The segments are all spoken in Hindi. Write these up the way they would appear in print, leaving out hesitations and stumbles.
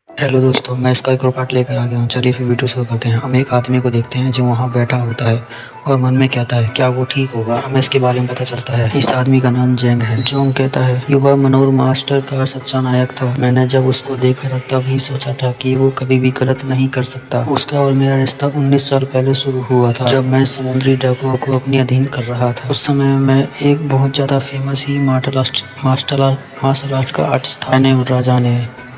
हेलो दोस्तों, मैं इसका एक और पार्ट लेकर आ गया हूँ। चलिए फिर वीडियो शुरू करते हैं। हम एक आदमी को देखते हैं जो वहाँ बैठा होता है और मन में कहता है क्या वो ठीक होगा। हमें इसके बारे में पता चलता है। इस आदमी का नाम जेंग है। जोंग कहता है युवा मनोर मास्टर का सच्चा नायक था। मैंने जब उसको देखा था तब ही सोचा था कि वो कभी भी गलत नहीं कर सकता। उसका और मेरा रिश्ता 19 साल पहले शुरू हुआ था, जब मैं समुद्री डाकुओं को अपने अधीन कर रहा था। उस समय मैं एक बहुत ज्यादा फेमस ही मार्शल आर्ट का आर्टिस्ट था। मैंने और राजा ने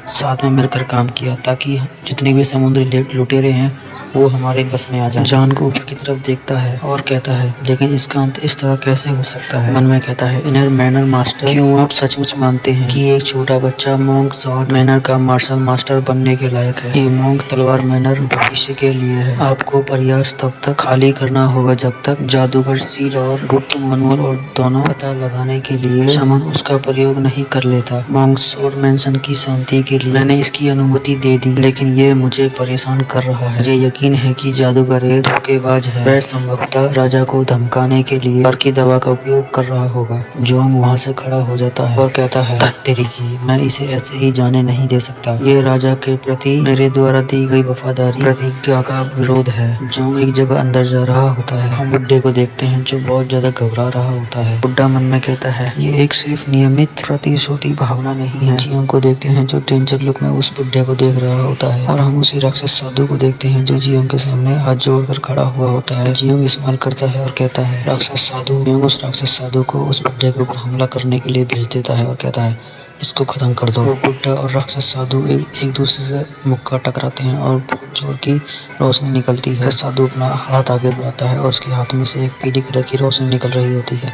साथ में मिलकर काम किया ताकि जितने भी समुद्री लुटेरे हैं वो हमारे बस में आ जाएं। जान को ऊपर की तरफ देखता है और कहता है लेकिन इसका अंत इस तरह कैसे हो सकता है। मन में कहता है इनर मैनर मास्टर, क्यों आप सचमुच मानते हैं कि एक छोटा बच्चा मोंक शॉर्ट मैनर का मार्शल मास्टर बनने के लायक है। ये मोंक तलवार मैनर भविष्य के लिए है। आपको प्रयास तब तक खाली करना होगा जब तक जादूगर सील और गुप्त मनोर और दोनों पता लगाने के लिए समन उसका प्रयोग नहीं कर लेता। मोंक शॉर्ट मैंसन की शांति के लिए मैंने इसकी अनुमति दे दी, लेकिन ये मुझे परेशान कर रहा है। मुझे यकीन है कि जादूगर एक धोखेबाज है। वह संभवतः राजा को धमकाने के लिए डर की दवा का उपयोग कर रहा होगा। जोंग वहाँ से खड़ा हो जाता है और कहता है तेरी की, मैं इसे ऐसे ही जाने नहीं दे सकता। ये राजा के प्रति मेरे द्वारा दी गई वफादारी प्रतिज्ञा का विरोध है। जोंग एक जगह अंदर जा रहा होता है। हम बुड्ढे को देखते हैं जो बहुत ज्यादा घबरा रहा होता है। बुड्ढा मन में कहता है ये एक सिर्फ नियमित प्रतिश्रुति भावना नहीं है। जियोंग को देखते हैं जो डेंजर लुक में उस बुड्ढे को देख रहा होता है, और हम उसी राक्षस साधु को देखते हैं जो जियोंग के सामने हाथ जोड़कर खड़ा हुआ होता है। जियोंग इस्तेमाल करता है और कहता है राक्षस साधु। जियोंग उस राक्षस साधु को उस बुड्ढे के ऊपर हमला करने के लिए भेज देता है और कहता है इसको खत्म कर दो। वो बुड्ढा और राक्षस साधु एक दूसरे से मुक्का टकराते हैं और बहुत जोर की रोशनी निकलती है। साधु अपना हाथ आगे बढ़ाता है और उसके हाथ में से एक पीली कलर की रोशनी निकल रही होती है।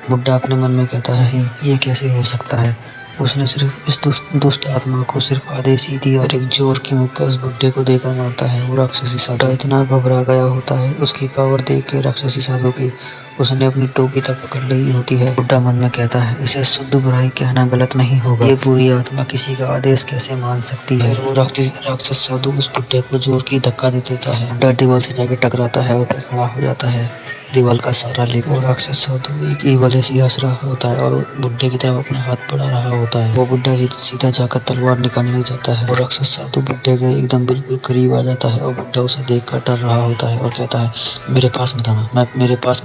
बुड्ढा अपने मन में कहता है ये कैसे हो सकता है। उसने सिर्फ इस दुष्ट आत्मा को सिर्फ आदेश ही दिया और एक जोर की मुक्का उस बुड्ढे को देकर मारता है। वो राक्षसी साधु इतना घबरा गया होता है उसकी पावर देख के राक्षसी साधु की। उसने अपनी टोपी तक पकड़ ली होती है। बुड्ढा मन में कहता है इसे शुद्ध बुराई कहना गलत नहीं होगा। ये पूरी आत्मा किसी का आदेश कैसे मान सकती है। फिर वो राक्षस साधु उस बुड्ढे को जोर की धक्का दे देता है। बुड्ढा दीवार से जाके टकराता है और फिर खड़ा हो जाता है दीवार का सहारा लेकर। राक्षस साधु एक ईवल ऐसी हंस रहा होता है और बुड्ढे की तरफ अपना हाथ बढ़ा रहा होता है। वो बुड्ढा सीधा जाकर तलवार निकालने लग जाता है। वो राक्षस साधु बुड्ढे के एकदम बिल्कुल करीब आ जाता है और बुड्ढा उसे देखकर डर रहा होता है और कहता है मेरे पास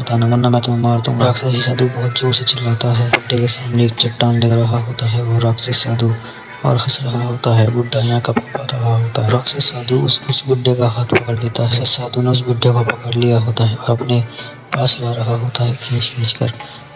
मत आना वरना मैं तुम्हें मार दूंगा। राक्षसी साधु बहुत जोर से चिल्लाता है। बुड्ढे के सामने एक चट्टान लग रहा होता है। वो राक्षस साधु और हंस रहा होता है। बुड्ढा यहाँ का पा रहा होता है। राक्षस साधु उस बुड्ढे का हाथ पकड़ लेता है। राक्षस साधु ने उस बुड्ढे को पकड़ लिया होता है और अपने पास ला रहा होता है खींच कर।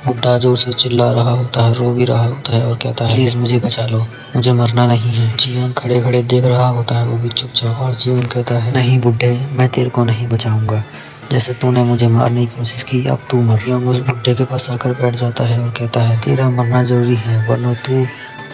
बुड्ढा जोर से चिल्ला रहा होता है, रो भी रहा होता है और कहता है प्लीज मुझे बचा लो, मुझे मरना नहीं है। जियोंग खड़े खड़े देख रहा होता है, वो भी चुपचाप। और जियोंग कहता है नहीं बुड्ढे, मैं तेरे को नहीं बचाऊंगा। जैसे तूने मुझे मारने की कोशिश की अब तू मर। जियोंग उस बुड्ढे के पास आकर बैठ जाता है और कहता है तेरा मरना जरूरी है वरना तू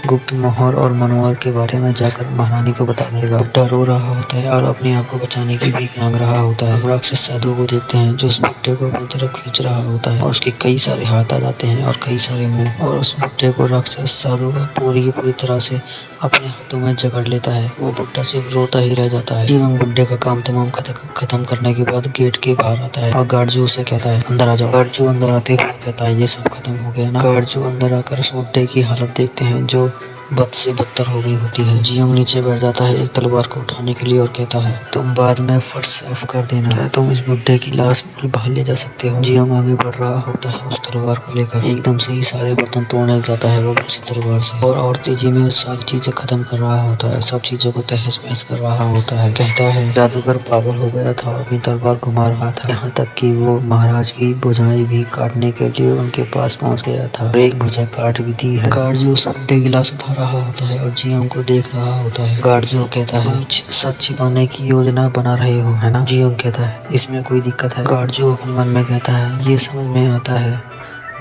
गुप्त मोहर और मनोहर के बारे में जाकर महारानी को बता देगा। बुड्ढा रो रहा होता है और अपने आप को बचाने की भीख मांग रहा होता है। राक्षस साधु को देखते हैं जो उस बुड्ढे को अपनी तरफ खींच रहा होता है और उसके कई सारे हाथ आ जाते हैं और कई सारे मुंह, और उस बुड्ढे को राक्षस साधु का पूरी की पूरी तरह से अपने हाथों में जकड़ लेता है। वो बुड्ढा सिर्फ रोता ही रह जाता है। जियोंग बुड्ढे का काम तमाम खत्म करने के बाद गेट के बाहर आता है और गार्डजू उसे कहता है अंदर आ जाओ। गार्डजू अंदर आते हुए कहता है ये सब खत्म हो गया ना। गार्डजू अंदर आकर उस बुड्ढे की हालत देखते हैं जो बद से बदतर हो गई होती है। जियोंग नीचे बैठ जाता है एक तलवार को उठाने के लिए और कहता है तुम बाद में फर्श साफ कर देना, क्या तुम इस बुड्ढे की लाश बाहर ले जा सकते हो। जियोंग आगे बढ़ रहा होता है उस तलवार को लेकर। एकदम से ही सारे बर्तन तोड़ने लग जाता है वो उसी तलवार से, और तेजी में सारी चीजें खत्म कर रहा होता है, सब चीजों को तहस महस कर रहा होता है। कहता है जादूगर पागल हो गया था और अपनी तलवार घुमा रहा था, यहाँ तक कि वो महाराज की भुजाएं भी काटने के लिए उनके पास पहुंच गया था, एक भुजा काट भी दी है। गार्डजू उस बुड्ढे की लाश उठा रहा होता है और जियोंग को देख रहा होता है। गार्डजू कहता है सच छिपाने की योजना बना रहे हो है ना। जियोंग कहता है इसमें कोई दिक्कत है। गार्डजू अपने मन में कहता है ये समझ में आता है,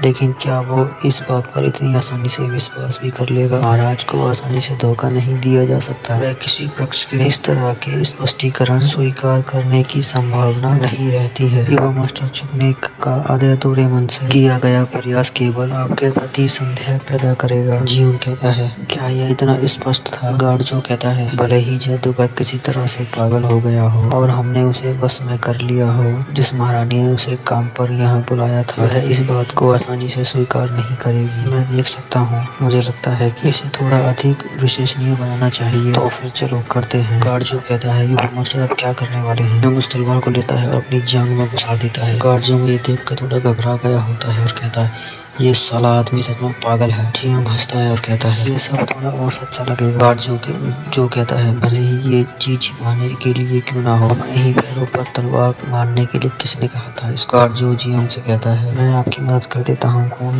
लेकिन क्या वो इस बात पर इतनी आसानी से विश्वास भी कर लेगा। महाराज को आसानी से धोखा नहीं दिया जा सकता। वह किसी पक्ष के इस तरह के स्पष्टीकरण स्वीकार करने की संभावना नहीं रहती है। युवा मास्टर छुपने का अधूरे मन से किया गया प्रयास केवल आपके प्रति संदेह पैदा करेगा। जियोंग कहता है क्या यह इतना स्पष्ट था। गार्डजू कहता है भले ही जादूगर किसी तरह से पागल हो गया हो और हमने उसे बस में कर लिया हो, जिस महारानी ने उसे काम पर यहाँ बुलाया था वह इस बात को आसानी से स्वीकार नहीं करेगी। मैं देख सकता हूँ। मुझे लगता है कि इसे थोड़ा अधिक विश्वसनीय बनाना चाहिए। तो फिर चलो करते हैं। गार्जियो कहता है, युवा मास्टर अब क्या करने वाले हैं? जियोंग उस तलवार को लेता है और अपनी जांग में घुसा देता है। गार्जियो ये देख कर थोड़ा घबरा गया होता है और कहता है, ये साला आदमी सच में पागल है। जियोंग हंसता है और कहता है, ये सब थोड़ा और सच्चा लगेगा। गार्जियो जो कहता है, भले ही ये चीज छिपाने के लिए क्यों ना हो, अपने ही पैरों पर तलवार मारने के लिए किसने कहा था? इस गार्जियो जियोंग से कहता है, मैं आपकी मदद कर देता हूँ खून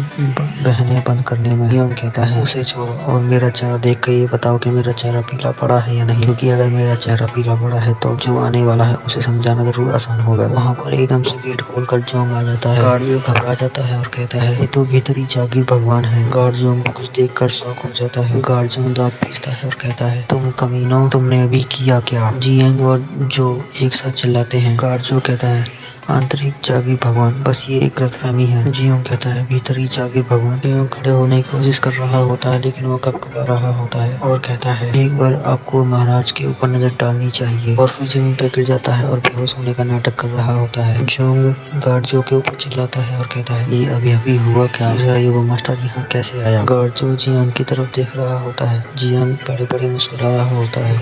बहने बंद करने में। जियोंग कहता है, उसे छोड़ो और मेरा चेहरा देख कर ये बताओ कि मेरा चेहरा पीला पड़ा है या नहीं, क्योंकि अगर मेरा चेहरा पीला पड़ा है तो जो आने वाला है उसे समझाना जरूर आसान होगा। वहाँ पर एकदम से गेट खोलकर जियोंग आ जाता है। गार्जियो घबरा जाता है और कहता है, ये तो भीतरी जागीर भगवान है। गार्जियो को कुछ देखकर शौक हो जाता है। गार्जियो दांत पीसता है और कहता है, तुम कमीनों, तुमने अभी किया क्या? जियोंग और जो एक साथ चिल्लाते हैं। गार्जियो कहता है, आंतरिक जागीर भगवान, बस ये एक गलतफहमी है। जियोंग कहता है, भीतरी जागीर भगवान। जियोंग खड़े होने की कोशिश कर रहा होता है लेकिन वो कपकपा रहा होता है और कहता है, एक बार आपको महाराज के ऊपर नजर डालनी चाहिए। और फिर जियोंग पे गिर जाता है और बेहोश होने का नाटक कर रहा होता है। जियोंग गार्जियो के ऊपर चिल्लाता है और कहता है, ये अभी अभी हुआ क्या? युवा मास्टर यहाँ कैसे आया? गार्जियो जियोंग की तरफ देख रहा होता है। जियोंग बड़े बड़े मुस्कुरा रहा होता है।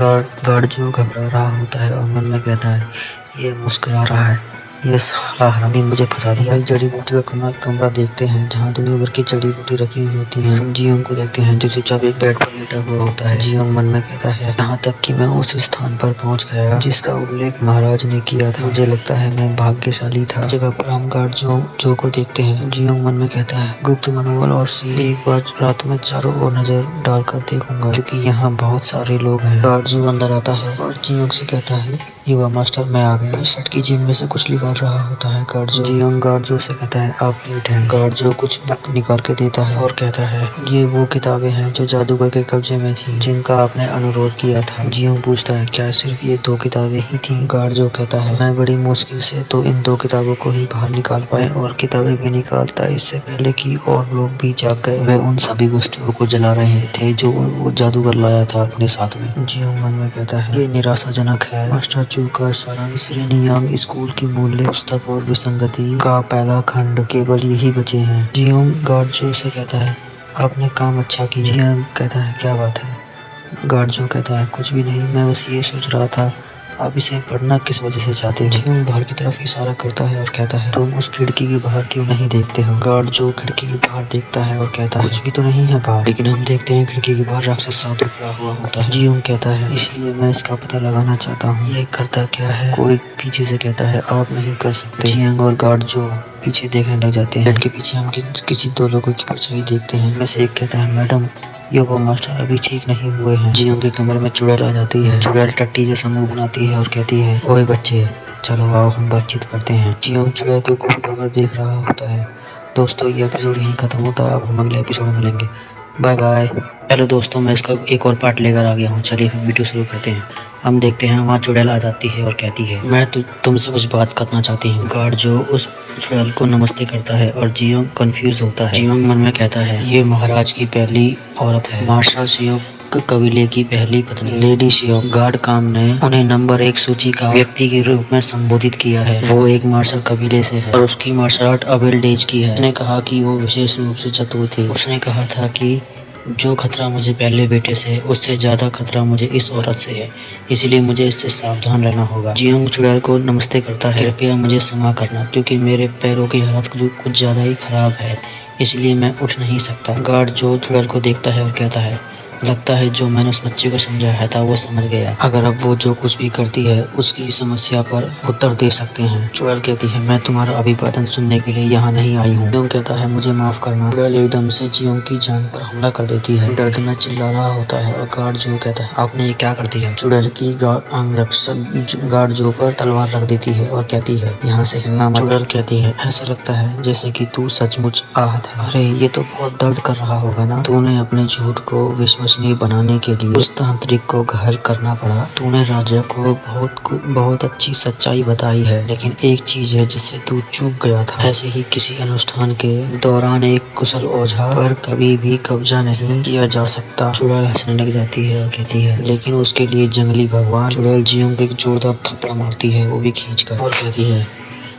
गार्जियो घबरा रहा होता है और मन में कहता है, ये मुस्कुरा रहा है, ये साला हरामी मुझे फंसा दिया। जड़ी बूटी का कमरा देखते हैं जहाँ दुनिया भर की जड़ी बूटी रखी हुई होती हैं। हम जियोंग को देखते हैं जो चुपचाप एक बेड पर लेटा हुआ होता है। जियोंग मन में कहता है, यहाँ तक कि मैं उस स्थान पर पहुँच गया जिसका उल्लेख महाराज ने किया था। मुझे लगता है मैं भाग्यशाली था। जगह पर हम गार्जियो को देखते हैं। जियोंग मन में कहता है, गुप्त मनोबल और सी एक बार रात में चारों ओर नजर डालकर देखूंगा क्योंकि यहाँ बहुत सारे लोग हैं। गार्जियो अंदर आता है और जियोंग से कहता है, युवा मास्टर मैं आ गया। शर्ट की जेब में से कुछ निकाल रहा होता है। जियोंग गार्जियो से कहता है, आप लेट हैं। गार्जियो कुछ बुक निकाल के देता है और कहता है, ये वो किताबें हैं जो जादूगर के कब्जे में थी जिनका आपने अनुरोध किया था। जियोंग पूछता है, क्या सिर्फ ये 2 किताबें ही थी? गार्जियो कहता है, मैं बड़ी मुश्किल से तो इन 2 किताबों को ही बाहर निकाल पाए और किताबें भी निकालता इससे पहले कि और लोग भी जाग गए। वे उन सभी वस्तुओं को जला रहे थे जो वो जादूगर लाया था अपने साथ में। जियोंग मन में कहता है, ये निराशाजनक है। मास्टर चू का सारांश, यानियांग स्कूल की मूल्य पुस्तक और विसंगति का पहला खंड, केवल यही बचे हैं। जियोंग गार्जियो से कहता है, आपने काम अच्छा किया। जियोंग कहता है, क्या बात है? गार्जियो कहता है, कुछ भी नहीं, मैं बस ये सोच रहा था आप इसे पढ़ना किस वजह से चाहते हो? जियोंग बाहर की तरफ इशारा करता है और कहता है, तुम उस खिड़की के बाहर क्यों नहीं देखते हो? गार्जियो खिड़की के बाहर देखता है और कहता है, कुछ भी तो नहीं है बाहर, लेकिन हम देखते हैं खिड़की के बाहर राक्षस साधु खड़ा हुआ होता है। जियोंग कहता है, इसलिए मैं इसका पता लगाना चाहता हूँ, ये करता क्या है? कोई पीछे से कहता है, आप नहीं कर सकते। जियोंग और गार्जियो पीछे देखने लग जाते हैं। के पीछे हम किसी 2 लोगों की परछाई देखते हैं। में से एक कहता है, मैडम युवा मास्टर अभी ठीक नहीं हुए हैं। जियोंग के कमरे में चुड़ैल आ जाती है। चुड़ैल टट्टी जैसा मुंह बनाती है और कहती है, ओए बच्चे, चलो आओ हम बातचीत करते हैं। जियोंग चुड़ैल को घूर देख रहा होता है। दोस्तों, ये एपिसोड यहीं खत्म होता है। अब हम अगले एपिसोड में मिलेंगे। Bye bye. हेलो दोस्तों, मैं इसका एक और पार्ट लेकर आ गया हूँ। चलिए फिर वीडियो शुरू करते हैं। हम देखते हैं वहाँ चुड़ैल आ जाती है और कहती है, मैं तुमसे कुछ बात करना चाहती हूँ। गार्जियो उस चुड़ैल को नमस्ते करता है और जियोंग कंफ्यूज होता है। जियोंग मन में कहता है, ये महाराज की पहली औरत है। मार्शल शियोंग कबीले की पहली पत्नी। लेडी शियोंग गार्ड काम ने उन्हें नंबर 1 सूची का व्यक्ति के रूप में संबोधित किया है। वो एक मार्शल कबीले से है और उसकी मार्शल आर्ट अबेल डेज की है। उसने कहा कि वो विशेष रूप से चतुर थी। उसने कहा था कि जो खतरा मुझे पहले बेटे से है उससे ज्यादा खतरा मुझे इस औरत से है, इसलिए मुझे इससे सावधान रहना होगा। जियोंग चुड़ैल को नमस्ते करता है, कृपया मुझे क्षमा करना क्योंकि मेरे पैरों की हालत जो कुछ ज्यादा ही खराब है, इसलिए मैं उठ नहीं सकता। गार्ड जो चुड़ैल को देखता है और कहता है, लगता है जो मैंने उस बच्चे को समझाया था वो समझ गया। अगर अब वो जो कुछ भी करती है उसकी समस्या पर उत्तर दे सकते हैं। चुड़ैल कहती है, मैं तुम्हारा अभिवादन सुनने के लिए यहाँ नहीं आई हूँ। जियोंग कहता है, मुझे माफ करना। चुड़ैल एकदम से जियोंग की जान पर हमला कर देती है। दर्द में चिल्ला रहा होता है और गार्ड जो कहता है, आपने ये क्या कर दिया? चुड़ैल की अंगरक्षक गार्ड जो पर तलवार रख देती है और कहती है, यहाँ से हिलना मत। चुड़ैल कहती है, ऐसा लगता है जैसे कि तू सचमुच आहत है। अरे ये तो बहुत दर्द कर रहा होगा ना। तूने अपने झूठ को विश्वसनीय बनाने के लिए उस तांत्रिक को घायल करना पड़ा। तूने राजा को बहुत अच्छी सच्चाई बताई है, लेकिन एक चीज है जिससे तू चूक गया था। ऐसे ही किसी अनुष्ठान के दौरान एक कुशल ओझा पर कभी भी कब्जा नहीं किया जा सकता। चुड़ैल हंसने लग जाती है और कहती है, लेकिन उसके लिए जंगली भगवान। चुड़ैल जियोंग को एक जोरदार थप्पड़ मारती है, वो भी खींचकर, और कहती है,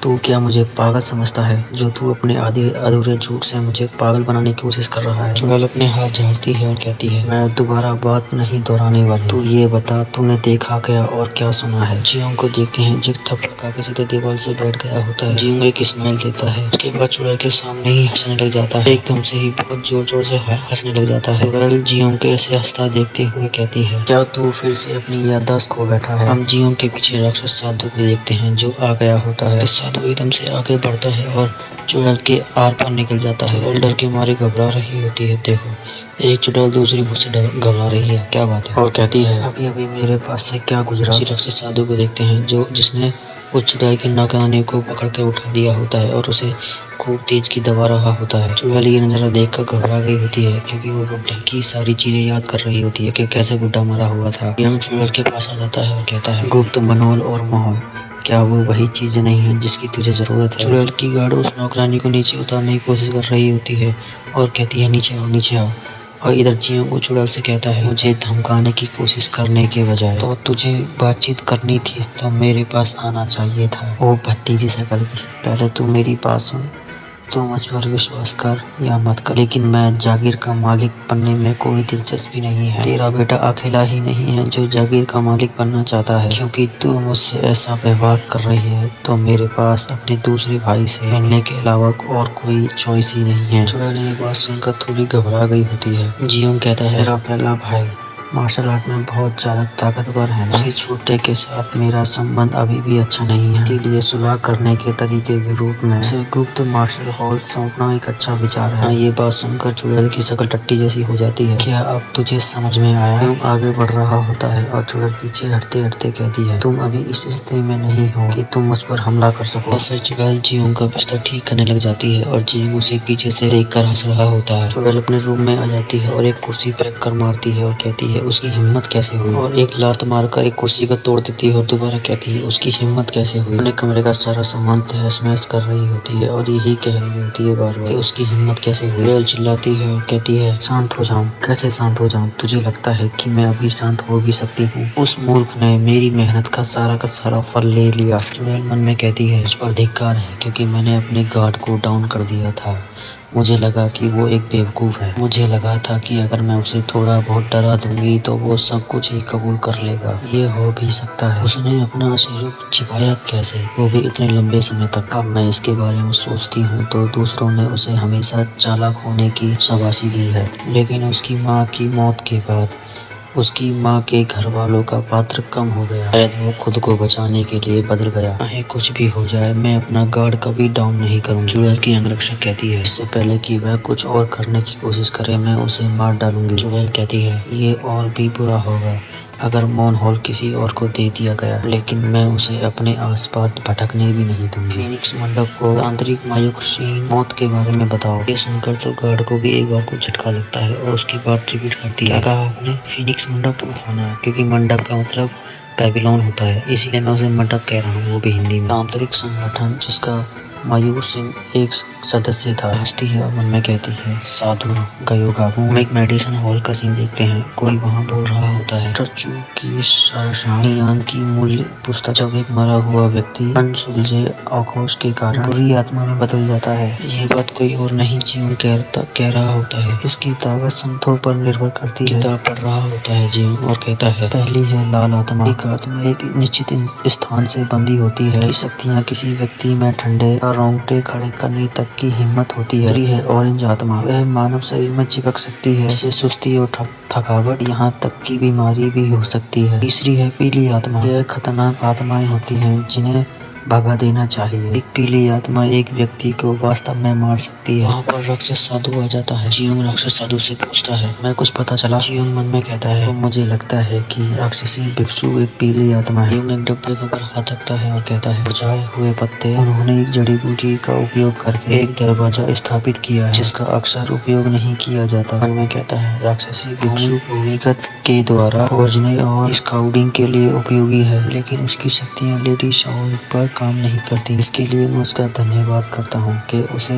तू क्या मुझे पागल समझता है जो तू अपने आधे अधूरे झूठ से मुझे पागल बनाने की कोशिश कर रहा है। चुड़ैल अपने हाथ झाड़ती है और कहती है, मैं दोबारा बात नहीं दोहराने वाली। तू ये बता, तूने देखा क्या और क्या सुना है। जियोंग को देखते हैं जो थप्पड़ खा के सीधे दीवार से बैठ गया होता है। जियोंग एक स्माइल देता है, उसके बाद चुड़ैल के सामने ही हंसने लग जाता है। एकदम से ही बहुत जोर जोर से हंसने लग जाता है। चुड़ैल जियोंग के ऐसे हंसता देखते हुए कहती है, क्या तू फिर से अपनी याददाश्त खो बैठा है। हम जियोंग के पीछे राक्षस साधु को देखते हैं जो आ गया होता है। साधु एकदम से आगे बढ़ता है और चुड़ैल के आर पार निकल जाता है। चुड़ैल डर के मारे घबरा रही होती है। देखो, एक चुड़ैल दूसरी मुझसे घबरा रही है, क्या बात है। और कहती है, अभी अभी मेरे पास से क्या गुजरा। राक्षस साधु को देखते हैं जो जिसने उस चुड़ैल की नाकानी को पकड़ कर उठा दिया होता है और उसे खूब तेज की दबा रहा होता है। चुड़ैल ये नजारा देखकर घबरा गई होती है क्योंकि वो बुड्ढे की सारी चीजें याद कर रही होती है कि कैसे बुड्ढा मरा हुआ था। यंग चुड़ैल के पास आ जाता है और कहता है, गुप्त मनोल और माहौल, क्या वो वही चीजें नहीं है जिसकी तुझे जरूरत है। चुड़ैल की गार्ड उस नौकरानी को नीचे उतारने की कोशिश कर रही होती है और कहती है, नीचे आओ नीचे आओ। और इधर जियोंग को चुड़ैल से कहता है, मुझे धमकाने की कोशिश करने के बजाय तो तुझे बातचीत करनी थी तो मेरे पास आना चाहिए था। वो भतीजी शक्ल की, पहले तू मेरी बात सुन। तू मुझ पर विश्वास कर या मत कर, लेकिन मैं जागीर का मालिक बनने में कोई दिलचस्पी नहीं है। तेरा बेटा अकेला ही नहीं है जो जागीर का मालिक बनना चाहता है। क्योंकि तू मुझसे ऐसा व्यवहार कर रही है तो मेरे पास अपने दूसरे भाई से मिलने के अलावा और कोई चॉइस ही नहीं है। चुड़ैल ये बात सुनकर थोड़ी घबरा गई होती है। जियोंग कहता है, मेरा पहला भाई मार्शल आर्ट में बहुत ज्यादा ताकतवर है ना। उसी छोटे के साथ मेरा संबंध अभी भी अच्छा नहीं है, इसलिए सुलह करने के तरीके के रूप में उसे गुप्त मार्शल हॉल सौंपना एक अच्छा विचार है। ये बात सुनकर चुड़ैल की शक्ल टट्टी जैसी हो जाती है। क्या अब तुझे समझ में आया। तुम आगे बढ़ रहा होता है और चुड़ैल पीछे हटते हटते कहती है, तुम अभी इस स्थिति में नहीं हो कि तुम मुझ पर हमला कर सको। और फिर चुड़ैल जियोंग का बिस्तर ठीक करने लग जाती है और जियोंग उसे पीछे से देख कर हंस रहा होता है। चुड़ैल अपने रूम में आ जाती है और एक कुर्सी फेंक कर मारती है और कहती है, उसकी हिम्मत कैसे हुई। और एक लात मारकर एक कुर्सी को तोड़ देती है और दोबारा कहती है, उसकी हिम्मत कैसे हुई। अपने कमरे का सारा सामान तहस महस कर रही होती है और यही कह रही होती है बार बार कि उसकी हिम्मत कैसे हुई। चुड़ैल चिल्लाती है और कहती है, शांत हो जाऊं, कैसे शांत हो जाऊं। तुझे लगता है कि मैं अभी शांत हो भी सकती हूँ। उस मूर्ख ने मेरी मेहनत का सारा फल ले लिया। चुड़ैल मन में कहती है, मुझ पर धिक्कार है क्योंकि मैंने अपने गार्ड को डाउन कर दिया था। मुझे लगा कि वो एक बेवकूफ़ है। मुझे लगा था कि अगर मैं उसे थोड़ा बहुत डरा दूंगी तो वो सब कुछ ही कबूल कर लेगा। ये हो भी सकता है। उसने अपना असली रूप छिपाया कैसे, वो भी इतने लंबे समय तक। अब मैं इसके बारे में सोचती हूँ तो दूसरों ने उसे हमेशा चालाक होने की शाबाशी दी है, लेकिन उसकी माँ की मौत के बाद उसकी माँ के घर वालों का पात्र कम हो गया। शायद वो खुद को बचाने के लिए बदल गया। चाहे कुछ भी हो जाए, मैं अपना गार्ड कभी डाउन नहीं करूँगी। चुड़ैल की अंगरक्षक कहती है, इससे पहले कि वह कुछ और करने की कोशिश करे मैं उसे मार डालूंगी। चुड़ैल कहती है, ये और भी बुरा होगा अगर मौन हॉल किसी और को दे दिया गया, लेकिन मैं उसे अपने आसपास भटकने भी नहीं दूंगी। फीनिक्स मंडप को आंतरिक मायूसीन मौत के बारे में बताओ। ये सुनकर तो गार्ड को भी एक बार को झटका लगता है और उसकी बात रिपीट करती है। क्या कहा आपने। फीनिक्स मंडप होना, क्योंकि मंडप का मतलब बेबीलोन होता है, इसीलिए मैं उसे मंडप कह रहा हूँ, वो भी हिंदी में। आंतरिक संगठन जिसका मायूस सिंह एक सदस्य था। हंसती है और मन में कहती है, साधु गयोगागु। हम एक मेडिसिन हॉल का सीन देखते हैं। कोई वहाँ बोल रहा होता है, टर्चू की शानियान की मूल्य पुस्तक। जब एक मरा हुआ व्यक्ति अनसुलझे आक्रोश के कारण बुरी आत्मा में बदल जाता है। ये बात कोई और नहीं जियोंग कह रहा होता है। इसकी ताकत संतों पर निर्भर करती है। किताब पढ़ रहा होता है जियोंग और कहता है, पहली है लाल आत्मा। एक आत्मा एक निश्चित स्थान से बंधी होती है। शक्तियाँ किसी व्यक्ति में ठंडे रोंगटे खड़े करने तक की हिम्मत होती है। दूसरी है ऑरेंज आत्मा। वह मानव शरीर में चिपक सकती है। इससे सुस्ती और थकावट, यहाँ तक की बीमारी भी हो सकती है। तीसरी है पीली आत्मा। यह खतरनाक आत्माएं होती हैं जिन्हें भगा देना चाहिए। एक पीली आत्मा एक व्यक्ति को वास्तव में मार सकती है। वहाँ पर राक्षस साधु आ जाता है। जियोंग राक्षस साधु से पूछता है, मैं कुछ पता चला। जियोंग मन में कहता है, तो मुझे लगता है कि राक्षसी भिक्षु एक पीली आत्मा है। जियोंग एक डब्बे के ऊपर हाथ रखता है और कहता है, मुरझाए हुए पत्ते। उन्होंने एक जड़ी बूटी का उपयोग करके एक दरवाजा स्थापित किया है जिसका अक्सर उपयोग नहीं किया जाता। मन में कहता है, राक्षसी भिक्षु भूमिगत के द्वारा खोजने और स्काउटिंग के लिए उपयोगी है, लेकिन उसकी शक्तियाँ लेडी शाओ पर काम नहीं करती। इसके लिए मैं उसका धन्यवाद करता हूँ कि उसे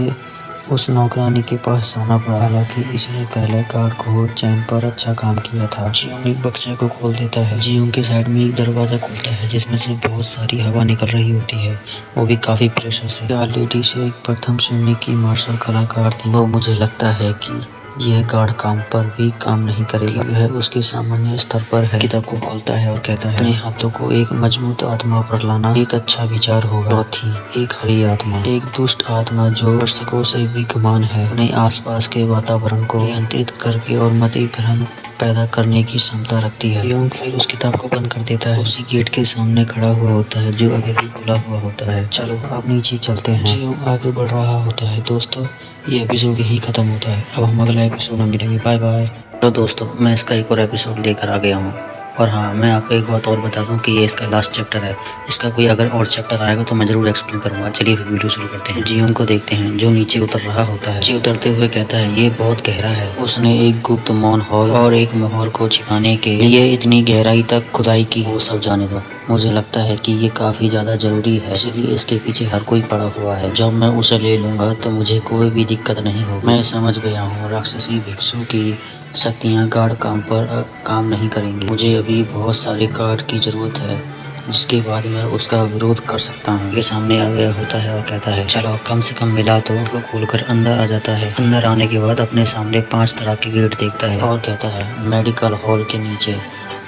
उस नौकरानी के पास जाना पड़ा, हालांकि इसने पहले कार्ड को चैन पर अच्छा काम किया था। जियोंग एक बक्से को खोल देता है। जियोंग के साइड में एक दरवाजा खुलता है जिसमें से बहुत सारी हवा निकल रही होती है, वो भी काफी प्रेशर से। क्या लेडी से एक प्रथम श्रेणी की मार्शल कलाकार थी। वो मुझे लगता है कि यह गार्ड काम पर भी काम नहीं करेगी, वह उसके सामान्य स्तर पर है। किताब को खोलता है और कहता है अपने हाथों को एक मजबूत आत्मा पर लाना एक अच्छा विचार होगा। थी एक हरी आत्मा, एक दुष्ट आत्मा जो दर्शकों से विद्यमान है, अपने आसपास के वातावरण को नियंत्रित करके और मति भ्रम पैदा करने की क्षमता रखती है। योंग फिर उस किताब को बंद कर देता है। उसी गेट के सामने खड़ा हुआ होता है जो अभी भी खुला हुआ होता है। चलो अब नीचे चलते हैं। जियोंग आगे बढ़ रहा होता है। दोस्तों, ये एपिसोड यही खत्म होता है। अब हम अगला एपिसोड में मिलेंगे। Bye bye. तो दोस्तों, मैं इसका एक और एपिसोड लेकर आ गया हूँ। और हाँ, मैं आपको एक बात और बता दूं कि ये इसका लास्ट चैप्टर है। इसका कोई अगर और चैप्टर आएगा तो मैं जरूर एक्सप्लेन करूंगा। चलिए फिर वीडियो शुरू करते हैं। जियोंग को देखते हैं जो नीचे उतर रहा होता है। नीचे उतरते हुए कहता है ये बहुत गहरा है। उसने एक गुप्त मौन हॉल और एक मोहर को छिपाने के लिए इतनी गहराई तक खुदाई की। वो सब जाने दो, मुझे लगता है कि ये काफी ज्यादा जरूरी है, इसलिए इसके पीछे हर कोई पड़ा हुआ है। जब मैं उसे ले लूंगा तो मुझे कोई भी दिक्कत नहीं होगी। मैं समझ गया हूँ राक्षसी भिक्षु की शक्तियाँ गार्ड काम पर काम नहीं करेंगी। मुझे अभी बहुत सारे गार्ड की जरूरत है जिसके बाद मैं उसका विरोध कर सकता हूँ। ये सामने आ गया होता है और कहता है चलो कम से कम मिला तो। उसको खोलकर अंदर आ जाता है। अंदर आने के बाद अपने सामने 5 तरह के गेट देखता है और कहता है मेडिकल हॉल के नीचे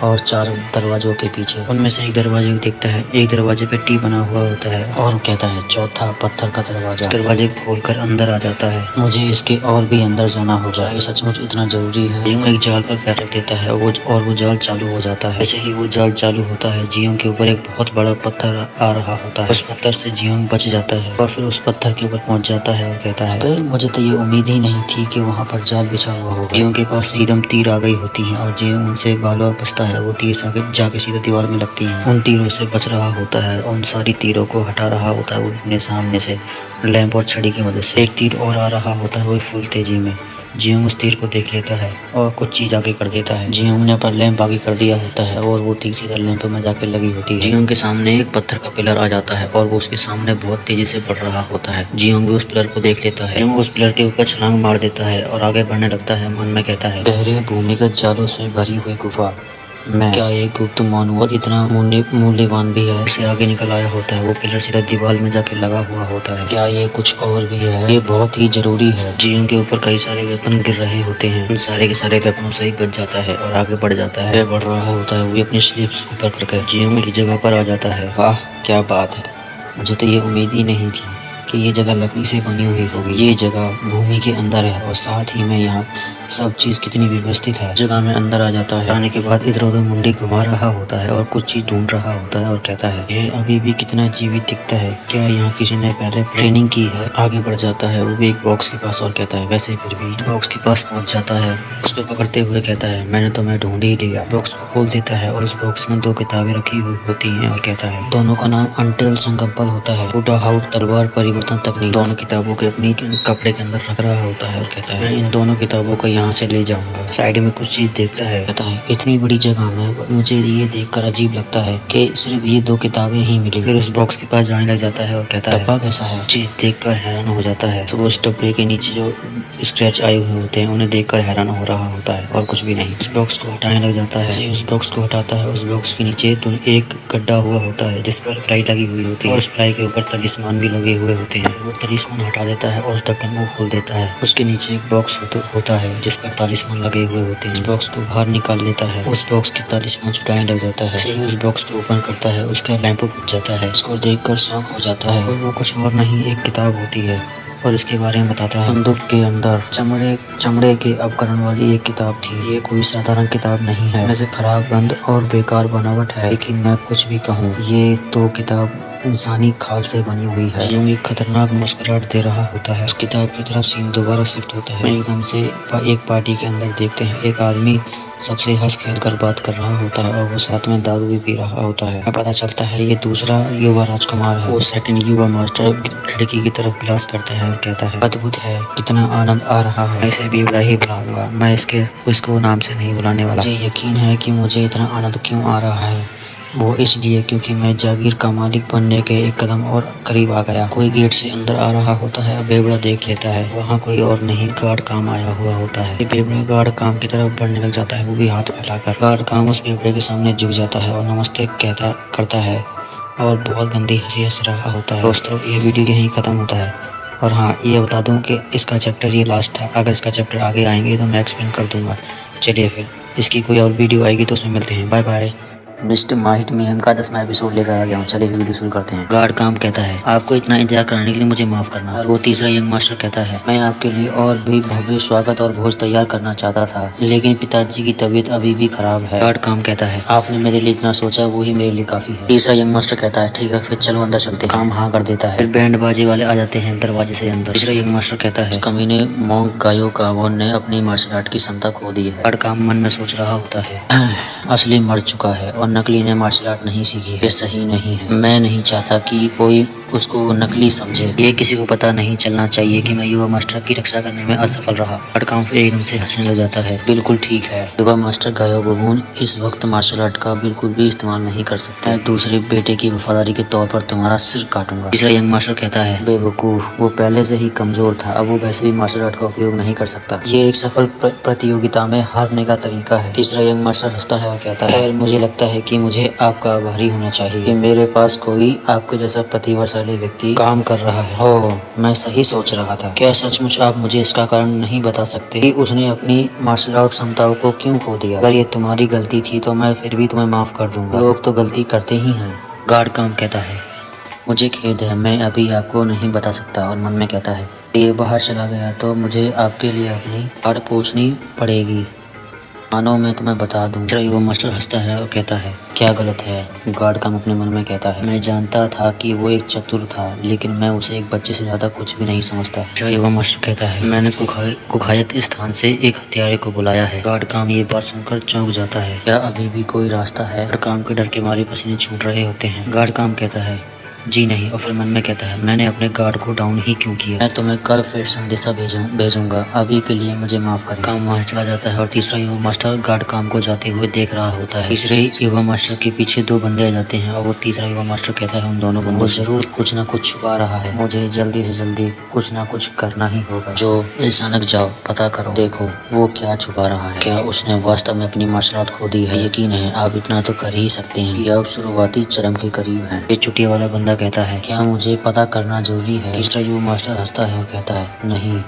और 4 दरवाजों के पीछे। उनमें से एक दरवाजे को देखता है। एक दरवाजे पे टी बना हुआ होता है और कहता है चौथा पत्थर का दरवाजा। दरवाजे को खोलकर अंदर आ जाता है। मुझे इसके और भी अंदर जाना होगा, ये सचमुच इतना जरूरी है। जियोंग एक जाल पर पैर रख देता है और वो जाल चालू हो जाता है। जैसे ही वो जाल चालू होता है, जियोंग के ऊपर एक बहुत बड़ा पत्थर आ रहा होता है। उस पत्थर से जियोंग बच जाता है और फिर उस पत्थर के ऊपर पहुंच जाता है और कहता है मुझे तो ये उम्मीद ही नहीं थी कि वहाँ पर जाल बिछा हुआ होगा। जियोंग के पास एकदम तीर आ गई होती है और जियोंग उनसे बालों बचता है। वो तीर जाके सीधे दीवार में लगती हैं। उन तीरों से बच रहा होता है। उन सारी तीरों को हटा रहा होता है वो अपने सामने से लैंप और छड़ी की मदद से। एक तीर और आ रहा होता है वो फुल तेजी में। जियोंग उस तीर को देख लेता है और कुछ चीज आगे कर देता है। जियोंग ने पर लैंप आगे कर दिया होता है और वो ठीक सीधा लैंप में जाकर लगी होती है। जियोंग के सामने एक पत्थर का पिलर आ जाता है और वो उसके सामने बहुत तेजी से बढ़ रहा होता है। जियोंग भी उस पिलर को देख लेता है। जियोंग उस पिलर के ऊपर छलांग मार देता है और आगे बढ़ने लगता है। मन में कहता है गहरे भूमिगत जालों से भरी हुई गुफा मैं क्या एक गुप्त मानवर इतना मूल्यवान भी है। से आगे निकल आया होता है। वो पिलर सीधा दीवार में जाके लगा हुआ होता है। क्या ये कुछ और भी है? ये बहुत ही जरूरी है। जियोंग के ऊपर कई सारे वेपन गिर रहे होते हैं। उन सारे के सारे वेपनों से ही बच जाता है और आगे बढ़ जाता है। बढ़ रहा होता है वो अपनी स्लीव्स ऊपर करके जियोंग की जगह पर आ जाता है। वाह क्या बात है, मुझे तो ये उम्मीद ही नहीं थी कि ये जगह लकड़ी से बनी हुई होगी। ये जगह भूमि के अंदर है और साथ ही में यहाँ सब चीज कितनी व्यवस्थित है। जगह में अंदर आ जाता है। आने के बाद इधर उधर मुंडी घुमा रहा होता है और कुछ चीज ढूंढ रहा होता है और कहता है ये अभी भी कितना जीवित दिखता है। क्या यहाँ किसी ने पहले ट्रेनिंग की है? आगे बढ़ जाता है वो भी एक बॉक्स के पास और कहता है वैसे फिर भी। बॉक्स के पास पहुंच जाता है। उसको पकड़ते हुए कहता है मैंने तुम्हें ढूंढ ही लिया। बॉक्स को खोल देता है और उस बॉक्स में 2 किताबें रखी हुई होती है और कहता है दोनों का नाम अनटिल संकल्पल होता है। उडाहाउट तलवार परिवर्तन तकनीक। दोनों किताबों के अपनी कपड़े के अंदर रख रहा होता है और कहता है मैं इन दोनों किताबों को यहाँ से ले जाऊंगा। साइड में कुछ चीज देखता है। कहता है इतनी बड़ी जगह में मुझे ये देखकर अजीब लगता है कि सिर्फ ये 2 किताबें ही मिली। फिर उस बॉक्स के पास जाने लग जाता है और कहता है डब्बा कैसा है? चीज देखकर हैरान हो जाता है। तो उस डब्बे के नीचे जो स्क्रैच आए हुए होते हैं उन्हें देखकर हैरान हो रहा होता है और कुछ भी नहीं। उस बॉक्स को हटाने लग जाता है। उस बॉक्स को हटाता है। उस बॉक्स के नीचे तो एक गड्ढा हुआ होता है जिस पर प्लाई लगी हुई होती है और उस प्लाई के ऊपर तलिस्मान भी लगे हुए होते हैं। वो तलिस्मान हटा देता है और उस ढक्कन को खोल देता है। उसके नीचे एक बॉक्स होता है जिस पर तलिस्मान लगे हुए होते हैं। उस बॉक्स को बाहर निकाल लेता है। उस बॉक्स की तलिस्मान छुटाने लग जाता है। जैसे ही उस बॉक्स को ओपन करता है उसका लैंप बुझ जाता है। उसको देखकर शॉक हो जाता है और वो कुछ और नहीं एक किताब होती है और इसके बारे में बताता है। संदूक के अंदर चमड़े के उपकरण वाली एक किताब थी। ये कोई साधारण किताब नहीं है, वैसे खराब बंद और बेकार बनावट है, लेकिन मैं कुछ भी कहूँ ये तो किताब इंसानी खाल से बनी हुई है। यूं एक खतरनाक मुस्कुराहट दे रहा होता है। उस किताब की तरफ सीन दोबारा शिफ्ट होता है। एकदम से एक पार्टी के अंदर देखते हैं एक आदमी सबसे हंस खेल कर बात कर रहा होता है और वो साथ में दारू भी पी रहा होता है। पता चलता है ये दूसरा युवा राजकुमार है। वो सेकंड युवा मास्टर खिड़की की तरफ गिलास करता है और कहता है अद्भुत है, कितना आनंद आ रहा है। मैं इसे भी बुला ही बुलाऊंगा, मैं इसको नाम से नहीं बुलाने वाला। मुझे यकीन है कि मुझे इतना आनंद क्यों आ रहा है। वो इसलिए क्योंकि मैं जागीर का मालिक बनने के एक कदम और करीब आ गया। कोई गेट से अंदर आ रहा होता है, बेवड़ा देख लेता है, वहाँ कोई और नहीं गार्ड काम आया हुआ होता है। बेवड़ा गार्ड काम की तरफ बढ़ने लग जाता है, वो भी हाथ फैलाकर। गार्ड काम उस बेवड़े के सामने झुक जाता है और नमस्ते करता है और बहुत गंदी हंसी हंस रहा होता है। दोस्तों, ये वीडियो यहीं खत्म होता है। और हाँ, ये बता दूं कि इसका चैप्टर ये लास्ट था। अगर इसका चैप्टर आगे आएंगे तो मैं एक्सप्लेन कर दूंगा। चलिए फिर इसकी कोई और वीडियो आएगी तो उसमें मिलते हैं। Bye bye. Mister Mahir meme का 10वां एपिसोड लेकर आ गया हूँ। चलिए वीडियो शुरू करते हैं। गार्ड काम कहता है, आपको इतना इंतजार कराने के लिए मुझे माफ करना। और वो तीसरा यंग मास्टर कहता है, मैं आपके लिए और भी भव्य स्वागत और भोज तैयार करना चाहता था, लेकिन पिताजी की तबीयत अभी भी खराब है। गार्ड काम कहता है, आपने मेरे लिए इतना सोचा वो ही मेरे लिए काफी है। तीसरा यंग मास्टर कहता है, ठीक है फिर चलो अंदर चलते हैं। काम हाँ कर देता है। फिर बैंड बाजी वाले आ जाते हैं दरवाजे से अंदर। तीसरा यंग मास्टर कहता है, कमीने मोंग गायो कावोन ने अपनी मार्शल आर्ट की क्षमता खो दी है। गार्ड काम मन में सोच रहा होता है, असली मर चुका है और नकली ने मार्शल आर्ट नहीं सीखी है, ये सही नहीं है। मैं नहीं चाहता कि कोई उसको नकली समझे। ये किसी को पता नहीं चलना चाहिए कि मैं युवा मास्टर की रक्षा करने में असफल रहा। गार्ड काम एकदम से हंसने लग जाता है, बिल्कुल ठीक है, युवा मास्टर गायो गोबून इस वक्त मार्शल आर्ट का बिल्कुल भी इस्तेमाल नहीं कर सकता है। दूसरे बेटे की वफादारी के तौर पर तुम्हारा सिर काटूंगा। तीसरा यंग मास्टर कहता है, बेवकूफ, वो पहले से ही कमजोर था, अब वो वैसे भी मार्शल आर्ट का उपयोग नहीं कर सकता। ये एक सफल प्रतियोगिता में हारने का तरीका है। तीसरा यंग मास्टर हंसता है और कहता है, मुझे लगता है कि मुझे आपका आभारी होना चाहिए कि मेरे पास कोई आपके जैसा प्रतिभाशाली व्यक्ति काम कर रहा है। ओह, मैं सही सोच रहा था। क्या सचमुच आप मुझे इसका कारण नहीं बता सकते कि उसने अपनी मार्शल आर्ट क्षमताओं को क्यों खो दिया? अगर ये तुम्हारी गलती थी तो मैं फिर भी तुम्हें माफ कर दूंगा। लोग तो गलती करते ही हैं। गार्ड काम कहता है, मुझे खेद है, मैं अभी आपको नहीं बता सकता। और मन में कहता है, ये बाहर चला गया तो मुझे आपके लिए अपनी आड़ पूछनी पड़ेगी। मानो मैं तुम्हें बता दूं। युवा मास्टर हंसता है और कहता है, क्या गलत है? गार्ड काम अपने मन में कहता है, मैं जानता था कि वो एक चतुर था, लेकिन मैं उसे एक बच्चे से ज्यादा कुछ भी नहीं समझता। युवा मास्टर कहता है, मैंने कुखायत स्थान से एक हत्यारे को बुलाया है। गार्ड काम ये बात सुनकर चौंक जाता है, क्या अभी भी कोई रास्ता है? गार्ड काम के डर के मारे पसीने छूट रहे होते हैं। गार्ड काम कहता है, जी नहीं। और फिर मन में कहता है, मैंने अपने गार्ड को डाउन ही क्यों किया? मैं तुम्हें कल फिर संदेशा भेजूंगा, अभी के लिए मुझे माफ कर। काम वहाँ चला जाता है और तीसरा युवा मास्टर गार्ड काम को जाते हुए देख रहा होता है। तीसरे युवा मास्टर के पीछे दो बंदे आ जाते हैं और वो तीसरा युवा मास्टर कहता है उन दोनों बंदों से, जरूर कुछ ना कुछ छुपा रहा है, मुझे जल्दी से जल्दी कुछ ना कुछ करना ही होगा। जो अचानक जाओ, पता करो, देखो वो क्या छुपा रहा है। क्या उसने वास्तव में अपनी मार्शल आर्ट खो दी है? यकीन है आप इतना तो कर ही सकते हैं कि आप शुरुआती चरम के करीब हैं। ये चुटिया वाला बंदा कहता है, क्या मुझे पता करना जरूरी है? तीसरा युवा मास्टर हंसता है और कहता है, नहीं,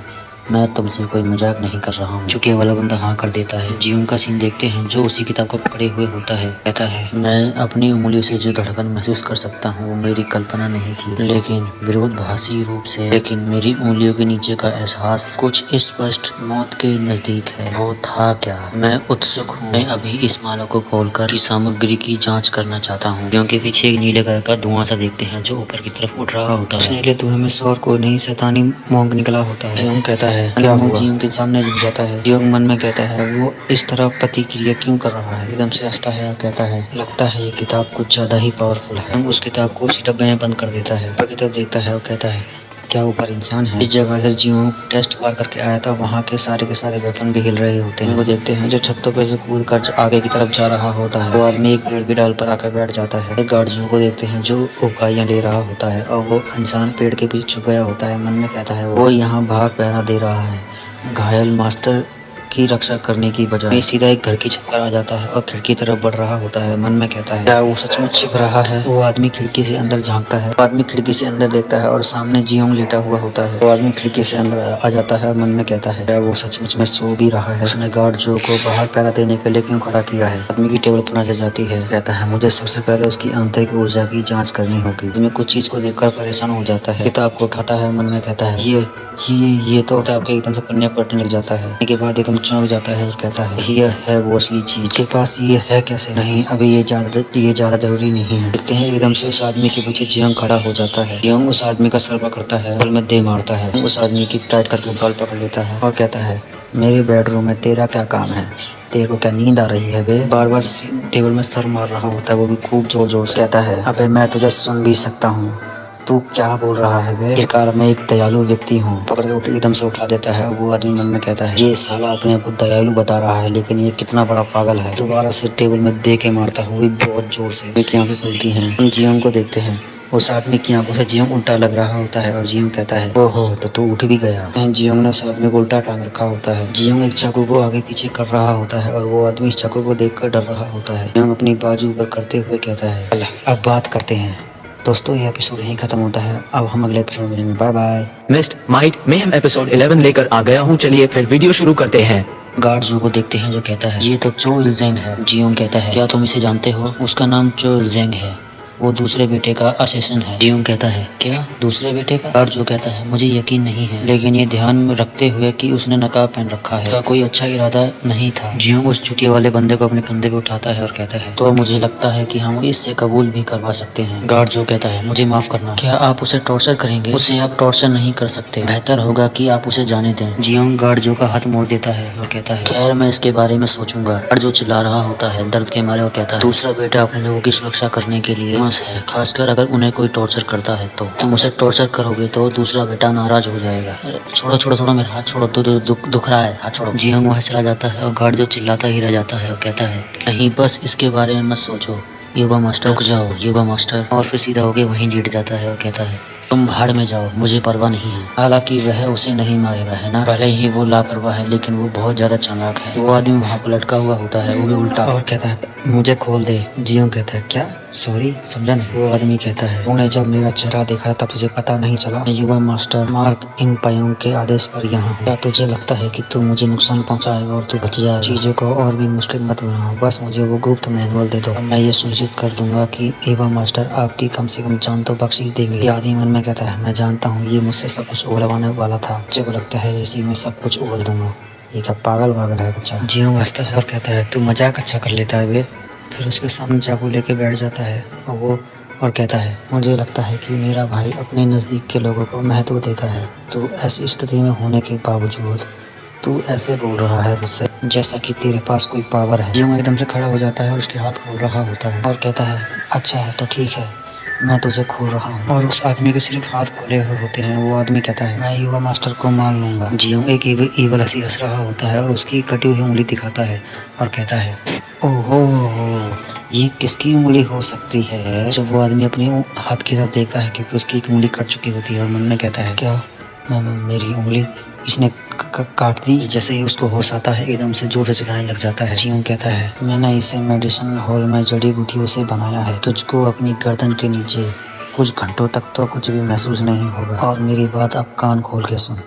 मैं तुमसे कोई मजाक नहीं कर रहा हूँ। चुटिया वाला बंदा हाँ कर देता है। जीवन का सीन देखते हैं, जो उसी किताब को पकड़े हुए होता है। कहता है, मैं अपनी उंगलियों से जो धड़कन महसूस कर सकता हूँ वो मेरी कल्पना नहीं थी, लेकिन विरोधाभासी रूप से, लेकिन मेरी उंगलियों के नीचे का एहसास कुछ स्पष्ट मौत के नजदीक है। वो था क्या? मैं उत्सुक हूँ। मैं अभी इस माला को खोलकर इस सामग्री की जाँच करना चाहता हूँ। क्योंकि पीछे एक नीले कलर का धुआं सा देखते हैं जो ऊपर की तरफ उठ रहा होता है। नीले धुएं में सौर को नहीं शैतानी मोंग निकला होता है। जीवन कहता है, क्या हुआ? जीवन के सामने झुक जाता है। जीवन मन में कहता है, वो इस तरह प्रतिक्रिया क्यों कर रहा है? एकदम से हंसता है और कहता है, लगता है ये किताब कुछ ज्यादा ही पावरफुल है। उस किताब को उसी डब्बे में बंद कर देता है और किताब देखता है और कहता है, क्या ऊपर इंसान है? इस जगह से जीवन टेस्ट पार करके आया था, वहाँ के सारे वेपन भी हिल रहे होते हैं। वो देखते हैं जो छतों पे से कूद कर आगे की तरफ जा रहा होता है। वो आदमी एक पेड़ की डाल पर आकर बैठ जाता है। गार्ड को देखते हैं जो उकाइयां ले रहा होता है और वो इंसान पेड़ के पीछे छुप गया होता है। मन में कहता है, वो यहाँ बाहर पहरा दे रहा है, घायल मास्टर की रक्षा करने की बजाय सीधा एक घर की छत पर आ जाता है और खिड़की तरफ बढ़ रहा होता है। मन में कहता है, क्या वो सचमुच छिप रहा है? वो आदमी खिड़की से अंदर झांकता है। वो आदमी खिड़की से अंदर देखता है और सामने जियोंग लेटा हुआ होता है। वो आदमी खिड़की से अंदर आ जाता है और मन में कहता है, क्या वो सचमुच में सो भी रहा है? उसने गार्ड जो को बाहर पहरा देने के लिए क्यों खड़ा किया है? आदमी की टेबल पर नजर जाती है। कहता है, मुझे सबसे पहले उसकी आंतरिक ऊर्जा की जाँच करनी होगी। आदमी कुछ चीज को देखकर परेशान हो जाता है। किताब को उठाता है। मन में कहता है, ये तो किताब के एकदम से पन्ने पलटने लग जाता है। इसके बाद एकदम चौंक जाता है और कहता है, ये है वो असली चीज। के पास ये है कैसे? नहीं, अभी ये ज्यादा जरूरी नहीं है। देखते हैं एकदम से उस आदमी के पीछे जियोंग खड़ा हो जाता है। जियोंग उस आदमी का सर पकड़ता है, बल में दे मारता है। उस आदमी की टाइट करके बाल पकड़ लेता है और कहता है, मेरे बेडरूम में तेरा क्या काम है? तेरे को क्या नींद आ रही है बे? बार बार टेबल में सर मार रहा होता है, वो भी खूब जोर जोर से। कहता है, अबे मैं तुझे सुन भी सकता हूँ, तू क्या बोल रहा है बे? आखिरकार मैं एक दयालु व्यक्ति हूँ। पकड़ के एकदम से उठा देता है। वो आदमी मन में कहता है ये साला अपने आप को दयालु बता रहा है, लेकिन ये कितना बड़ा पागल है। दोबारा से टेबल में दे के मारता है, वो भी बहुत जोर से। की आंखें खुलती हैं। हम जियोंग को देखते हैं। उस आदमी की आंखों से जियोंग उल्टा लग रहा होता है और जियोंग कहता है ओहो तो तू उठ भी गया। जियोंग ने उस आदमी को उल्टा टांग रखा होता है। जियोंग एक चाकू को आगे पीछे कर रहा होता है और वो आदमी इस चाकू को देखकर डर रहा होता है। जियोंग अपनी बाजू ऊपर करते हुए कहता है चल अब बात करते हैं। दोस्तों ये एपिसोड यहीं खत्म होता है। अब हम अगले एपिसोड में मिलेंगे। Bye bye. मिस्ट माइट में हम एपिसोड 11 लेकर आ गया हूँ। चलिए फिर वीडियो शुरू करते हैं। गार्ड जो को देखते हैं जो कहता है ये तो चो जेंग है। जियोंग कहता है क्या तुम इसे जानते हो? उसका नाम चो जेंग है, वो दूसरे बेटे का असिस्टेंट है। जियोंग कहता है क्या दूसरे बेटे का? गार्ड जो कहता है मुझे यकीन नहीं है, लेकिन ये ध्यान में रखते हुए कि उसने नकाब पहन रखा है, उसका कोई अच्छा इरादा नहीं था। जियोंग उस चुटिया वाले बंदे को अपने कंधे पे उठाता है और कहता है तो मुझे लगता है कि हम इससे कबूल भी करवा सकते हैं। गार्ड जो कहता है मुझे माफ करना, क्या आप उसे टॉर्चर करेंगे? उसे आप टॉर्चर नहीं कर सकते, बेहतर होगा कि आप उसे जाने दें। जियोंग गार्ड जो का हाथ मोड़ देता है और कहता है खैर मैं इसके बारे में सोचूंगा। गार्ड जो चिल्ला रहा होता है दर्द के मारे और कहता है दूसरा बेटा अपने लोगों की सुरक्षा करने के लिए है, खासकर अगर उन्हें कोई टॉर्चर करता है तो तुम उसे टॉर्चर करोगे तो दूसरा बेटा नाराज हो जाएगा। छोड़ो छोड़ो छोड़ो मेरा हाथ छोड़ो, तो दुख रहा है, हाथ छोड़ो। जियोंग वहाँ चला जाता है और गार्ड जो चिल्लाता ही रह जाता है और कहता है नहीं बस इसके बारे में मत सोचो योगा मास्टर। रुक जाओ योगा मास्टर, और फिर सीधा होके वहीं लेट जाता है और कहता है तुम भाड़ में जाओ, मुझे परवाह नहीं है। हालांकि वह उसे नहीं मारेगा है ना, भले ही वो लापरवाह है लेकिन वो बहुत ज्यादा चालाक है। वो आदमी वहाँ पर लटका हुआ होता है, वो भी उल्टा, और कहता है मुझे खोल दे। जियोंग कहता है क्या सॉरी समझा नहीं। वो आदमी कहता है तूने जब मेरा चेहरा देखा तब तुझे पता नहीं चला? युवा मास्टर मार्क इन पायोंग के आदेश पर यहाँ हूँ। क्या तुझे लगता है कि तू मुझे नुकसान पहुँचाएगा और तू बच जाएगा? चीजों को और भी मुश्किल मत बनाओ, बस मुझे वो गुप्त मैनुअल दे दो, मैं ये सुनिश्चित कर दूंगा कि युवा मास्टर आपकी कम से कम जान तो बख्श ही देंगे। आदमी मन में कहता है मैं जानता हूँ ये मुझसे सब कुछ उगलवाने वाला था, मुझे को लगता है इसी में सब कुछ उगल दूंगा। ये क्या पागल है बच्चा। जियोंग हंसता है और कहता है तू मजाक अच्छा कर लेता है वे। फिर उसके सामने चाकू लेके बैठ जाता है और कहता है मुझे लगता है कि मेरा भाई अपने नज़दीक के लोगों को महत्व देता है। तो ऐसी स्थिति में होने के बावजूद तू ऐसे बोल रहा है मुझसे जैसा कि तेरे पास कोई पावर है। जियोंग एकदम से खड़ा हो जाता है और उसके हाथ खोल रहा होता है और कहता है अच्छा है तो ठीक है मैं तुझे खोल रहा हूँ। और उस आदमी के सिर्फ हाथ खोले हुए होते हैं। वो आदमी कहता है मैं युवा मास्टर को मान लूंगा। जियोंग एक ईवल हंसी हंस रहा होता है और उसकी कटी हुई उंगली दिखाता है और कहता है ओहो ये किसकी उंगली हो सकती है? जब वो आदमी अपने हाथ की तरफ देखता है क्योंकि उसकी एक उंगली कट चुकी होती है और मन में कहता है क्या मेरी उंगली इसने काट दी? जैसे ही उसको होश आता है एकदम से जोर से चिल्लाने लग जाता है। जियोंग कहता है मैंने इसे मेडिसिन हॉल में जड़ी बूटियों से बनाया है, तुझको अपनी गर्दन के नीचे कुछ घंटों तक तो कुछ भी महसूस नहीं होगा। और मेरी बात अब कान खोल के सुन,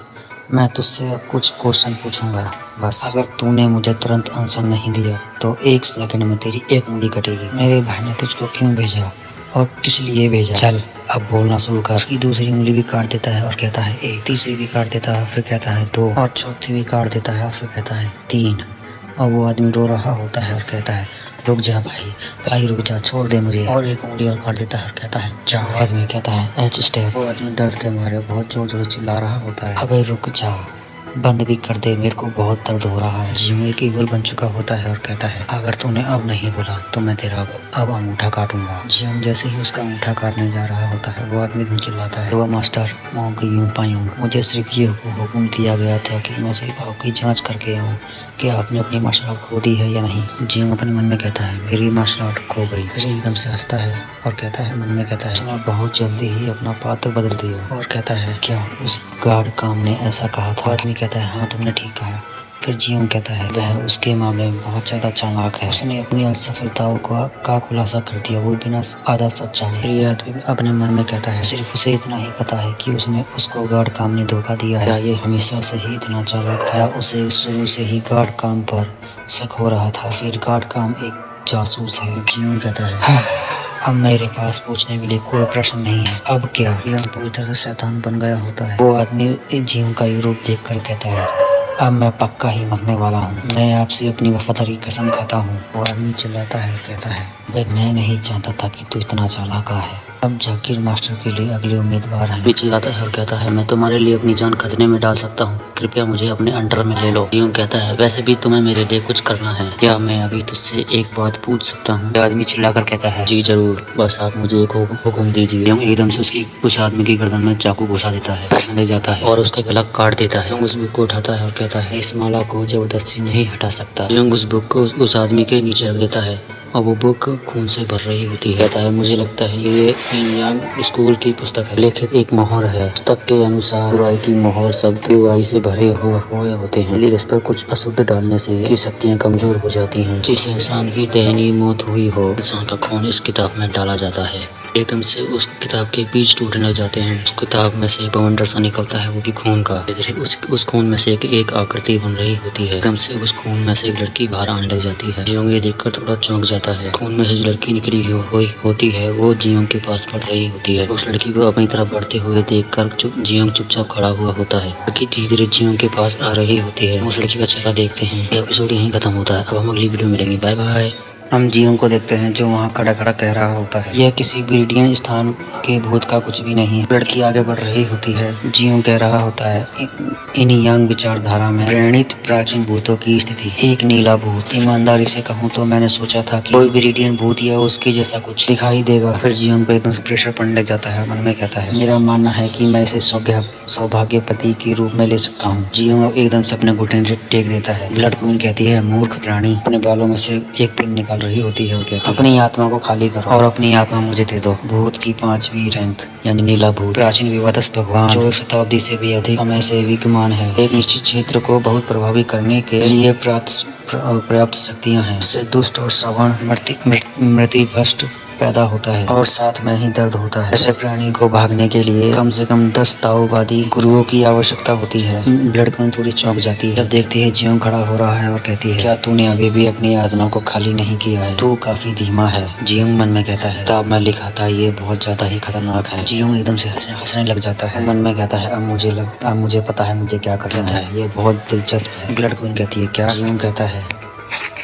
मैं तुझसे अब कुछ क्वेश्चन पूछूंगा, बस अगर तूने मुझे तुरंत आंसर नहीं दिया तो 1 सेकंड में तेरी एक उंगली कटेगी। मेरे भाई ने तुझको क्यों भेजा और किस लिए भेजा? चल अब बोलना शुरू कर। उसकी दूसरी उंगली भी काट देता है और कहता है 1, तीसरी भी काट देता है फिर कहता है 2 और चौथी भी काट देता है और फिर कहता है 3। और वो आदमी रो रहा होता है और कहता है रुक जा भाई रुक जा, छोड़ दे मुझे। और एक उंगली और काट देता है और कहता है जा। आदमी कहता है एच स्टेप। वो आदमी दर्द के मारे बहुत जोर जोर से चिल्ला रहा होता है अबे रुक जा, बंद भी कर दे, मेरे को बहुत दर्द हो रहा है। जियोंग एक ईगल बन चुका होता है और कहता है अगर तूने अब नहीं बोला तो मैं तेरा अब अंगूठा काटूंगा। जियोंग जैसे ही उसका अंगूठा काटने जा रहा होता है वो आदमी धुन चिल्लाता है वो मास्टर मोंग यूं पायूंग, मुझे सिर्फ ये हुक्म दिया गया था कि मैं सिर्फ आपकी जांच करके आऊँ कि आपने अपनी मार्शल आर्ट खो दी है या नहीं। जियोंग अपने मन में कहता है मेरी मार्शल आर्ट खो गई। फिर एकदम से हंसता है और कहता है मन में कहता है मैं बहुत जल्दी ही अपना पात्र बदल दिया। और कहता है क्या उस गार्ड काम ने ऐसा कहा था? आदमी कहता है हाँ तुमने ठीक कहा। फिर जियोंग कहता है वह उसके मामले में बहुत ज़्यादा चालाक है, उसने अपनी असफलताओं का खुलासा कर दिया, वो बिना आधा सच जाने। फिर ये आदमी अपने मन में कहता है सिर्फ उसे इतना ही पता है कि उसने उसको गार्ड काम ने धोखा दिया है, या ये हमेशा से ही इतना चालाक था, उसे शुरू से ही गार्ड काम पर शक हो रहा था। फिर गार्ड काम एक जासूस है। जियोंग कहता है अब मेरे पास पूछने के लिए कोई प्रश्न नहीं है, अब क्या? जियोंग पूरी तरह से शैतान बन गया होता है। वो आदमी जियोंग का रूप देख कर कहता है अब मैं पक्का ही मरने वाला हूँ, मैं आपसे अपनी वफादारी की कसम खाता हूँ। वो आदमी चिल्लाता है और कहता है भाई मैं नहीं चाहता था कि तू इतना चालाक है। अब जाकिर मास्टर के लिए अगले उम्मीदवार हैं। भी चिल्लाता है और कहता है, मैं तुम्हारे लिए अपनी जान खतरे में डाल सकता हूँ, कृपया मुझे अपने अंडर में ले लो। जियोंग कहता है, वैसे भी तुम्हें मेरे लिए कुछ करना है, क्या मैं अभी तुझसे एक बात पूछ सकता हूँ? आदमी चिल्लाकर कहता है, जी जरूर, बस आप मुझे एक हुक्म दीजिए। जियोंग एकदम से उसकी उस आदमी की गर्दन में चाकू घुसा देता है, हंसने ले जाता है और उसका गला काट देता है। जियोंग उस बुक को उठाता है और कहता है, इस माला को जबरदस्ती नहीं हटा सकता। जियोंग उस बुक को उस आदमी के नीचे रख देता है और वो बुक खून से भर रही होती है। कहता है, मुझे लगता है ये यान स्कूल की पुस्तक है, लिखित एक मोहर है। पुस्तक के अनुसार बुराई की मोहर सबकी बुराई से भरे हुए होते हैं, लेकिन इस पर कुछ अशुद्ध डालने से की शक्तियाँ कमजोर हो जाती हैं। जिस इंसान की दयनीय मौत हुई हो, इंसान का खून इस किताब में डाला जाता है। एकदम से उस किताब के बीज टूटने लग जाते हैं। उस किताब में से बवंडर सा निकलता है, वो भी खून का। उस खून में से एक आकृति बन रही होती है। एकदम से उस खून में से एक लड़की बाहर आने लग जाती है। जियोंग ये देखकर थोड़ा चौंक जाता है। खून में से जो लड़की निकली हुई होती है वो जियोंग के पास बढ़ रही होती है। उस लड़की को अपनी तरफ बढ़ते हुए देखकर जियोंग चुपचाप खड़ा हुआ होता है। लड़की धीरे धीरे जियोंग के पास आ रही होती है। उस लड़की का चेहरा देखते हैं। ये एपिसोड यहीं खत्म होता है। अब हम अगली वीडियो में मिलेंगे। Bye bye. हम जियोंग को देखते हैं जो वहाँ खड़ा खड़ा कह रहा होता है, यह किसी विरिडियन स्थान के भूत का कुछ भी नहीं है। लड़की आगे बढ़ रही होती है। जियोंग कह रहा होता है, इन यांग विचारधारा में प्रेरित प्राचीन भूतों की स्थिति। एक नीला भूत। ईमानदारी से कहूँ तो मैंने सोचा था कि कोई विरिडियन भूत या उसके जैसा कुछ दिखाई देगा। फिर जियोंग पे एकदम से प्रेशर पड़ने लग जाता है। मन में कहता है, मेरा मानना है कि मैं इसे सौभाग्यपति के रूप में ले सकता हूँ। जियोंग एकदम से अपने घुटने टेक देता है। ब्लड क्वीन कहती है, मूर्ख प्राणी। अपने बालों में से एक पिन निकाल रही होती है और कहती है, अपनी आत्मा को खाली करो और अपनी आत्मा मुझे दे दो। भूत की 5वीं रैंक यानी नीला भूत, प्राचीन विवादस भगवान जो 1 शताब्दी से भी अधिक समय से विद्यमान है। एक निश्चित क्षेत्र को बहुत प्रभावित करने के लिए पर्याप्त शक्तियां हैं। इससे दुष्ट और श्रवण मृत्यु भ्रष्ट पैदा होता है और साथ में ही दर्द होता है। ऐसे प्राणी को भागने के लिए कम से कम 10 ताओवादी गुरुओं की आवश्यकता होती है। ब्लड क्वीन थोड़ी चौंक जाती है जब देखती है जियोंग खड़ा हो रहा है और कहती है, क्या तूने अभी भी अपनी आत्मा को खाली नहीं किया है? तू काफी धीमा है। जियोंग मन में कहता है, किताब में लिखा था ये बहुत ज्यादा ही खतरनाक है। जियोंग एकदम से हंसने लग जाता है। मन में कहता है, अब मुझे पता है मुझे क्या करना है, ये बहुत दिलचस्प है। ब्लड क्वीन कहती है, क्या? जियोंग कहता है,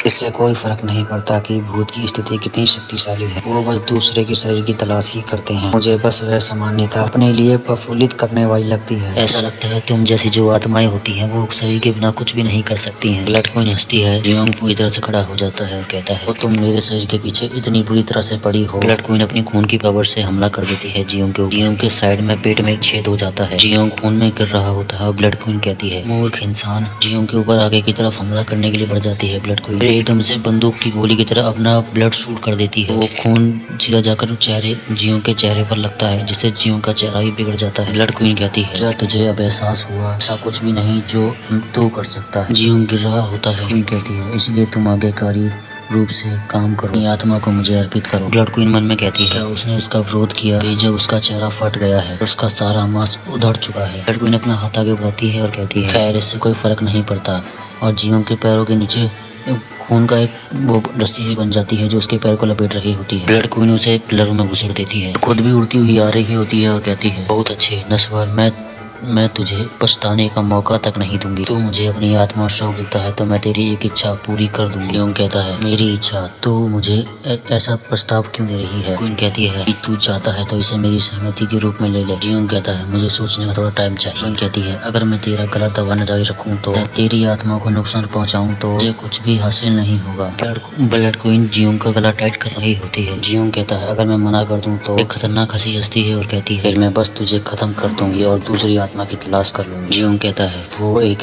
इससे कोई फर्क नहीं पड़ता कि भूत की स्थिति कितनी शक्तिशाली है, वो बस दूसरे के शरीर की तलाश ही करते हैं। मुझे बस वह सामान्यता अपने लिए प्रफुल्लित करने वाली लगती है। ऐसा लगता है तुम जैसी जो आत्माएं होती हैं वो शरीर के बिना कुछ भी नहीं कर सकती हैं। ब्लड क्वीन हंसती है। जियोंग पूरी तरह से खड़ा हो जाता है और कहता है, वो तुम मेरे शरीर के पीछे इतनी बुरी तरह से पड़ी हो। ब्लड क्वीन अपनी खून की पावर से हमला कर देती है जियोंग के साइड में पेट में एक छेद हो जाता है। जियोंग खून में गिर रहा होता है और ब्लड क्वीन कहती है, मूर्ख इंसान। जियोंग के ऊपर आगे की तरफ हमला करने के लिए बढ़ जाती है। ब्लड क्वीन एकदम से बंदूक की गोली की तरह अपना ब्लड शूट कर देती है। वो खून सीधा जाकर जियोंग के चेहरे पर लगता है, जिससे जियोंग का चेहरा ही बिगड़ जाता है। ब्लड क्वीन कहती है, क्या तुझे अब एहसास हुआ? ऐसा कुछ भी नहीं जो तू कर सकता है। जियोंग गिर रहा होता है। क्वीन कहती है, इसलिए तुम आज्ञाकारी रूप से काम करो, अपनी आत्मा को मुझे अर्पित करो। ब्लड क्वीन मन में कहती है, क्या उसने इसका विरोध किया जब उसका चेहरा फट गया है, उसका सारा मांस उधड़ चुका है। ब्लड क्वीन अपना हाथ आगे बढ़ाती है और कहती है, खैर इससे कोई फर्क नहीं पड़ता। और जियोंग के पैरों के नीचे खून का एक वो रस्सी सी बन जाती है जो उसके पैर को लपेट रही होती है। ब्लड क्वीन उसे पिलरों में घुसेड़ देती है। खुद भी उड़ती हुई आ रही होती है और कहती है, बहुत अच्छे नस्वर, मैं तुझे पछताने का मौका तक नहीं दूंगी। तू मुझे अपनी आत्मा सौंप देता है तो मैं तेरी एक इच्छा पूरी कर दूंगी। जियोंग कहता है, मेरी इच्छा? तो मुझे ऐसा प्रस्ताव क्यों दे रही है? क्वीन कहती है कि तू चाहता है तो इसे मेरी सहमति के रूप में ले ले। जियोंग कहता है, मुझे सोचने का थोड़ा टाइम चाहिए। क्वीन कहती है, अगर मैं तेरा गला दबाना जारी रखूं तो तेरी आत्मा को नुकसान पहुंचाऊं तो मुझे कुछ भी हासिल नहीं होगा। ब्लड क्वीन जियोंग का गला टाइट कर रही होती है। जियोंग कहता है, अगर मैं मना कर दूं तो? एक खतरनाक हंसी हंसती है और कहती है, फिर मैं बस तुझे खत्म कर दूंगी और दूसरी आत्मा की तलाश कर लूंगी। जियोंग कहता है, वो एक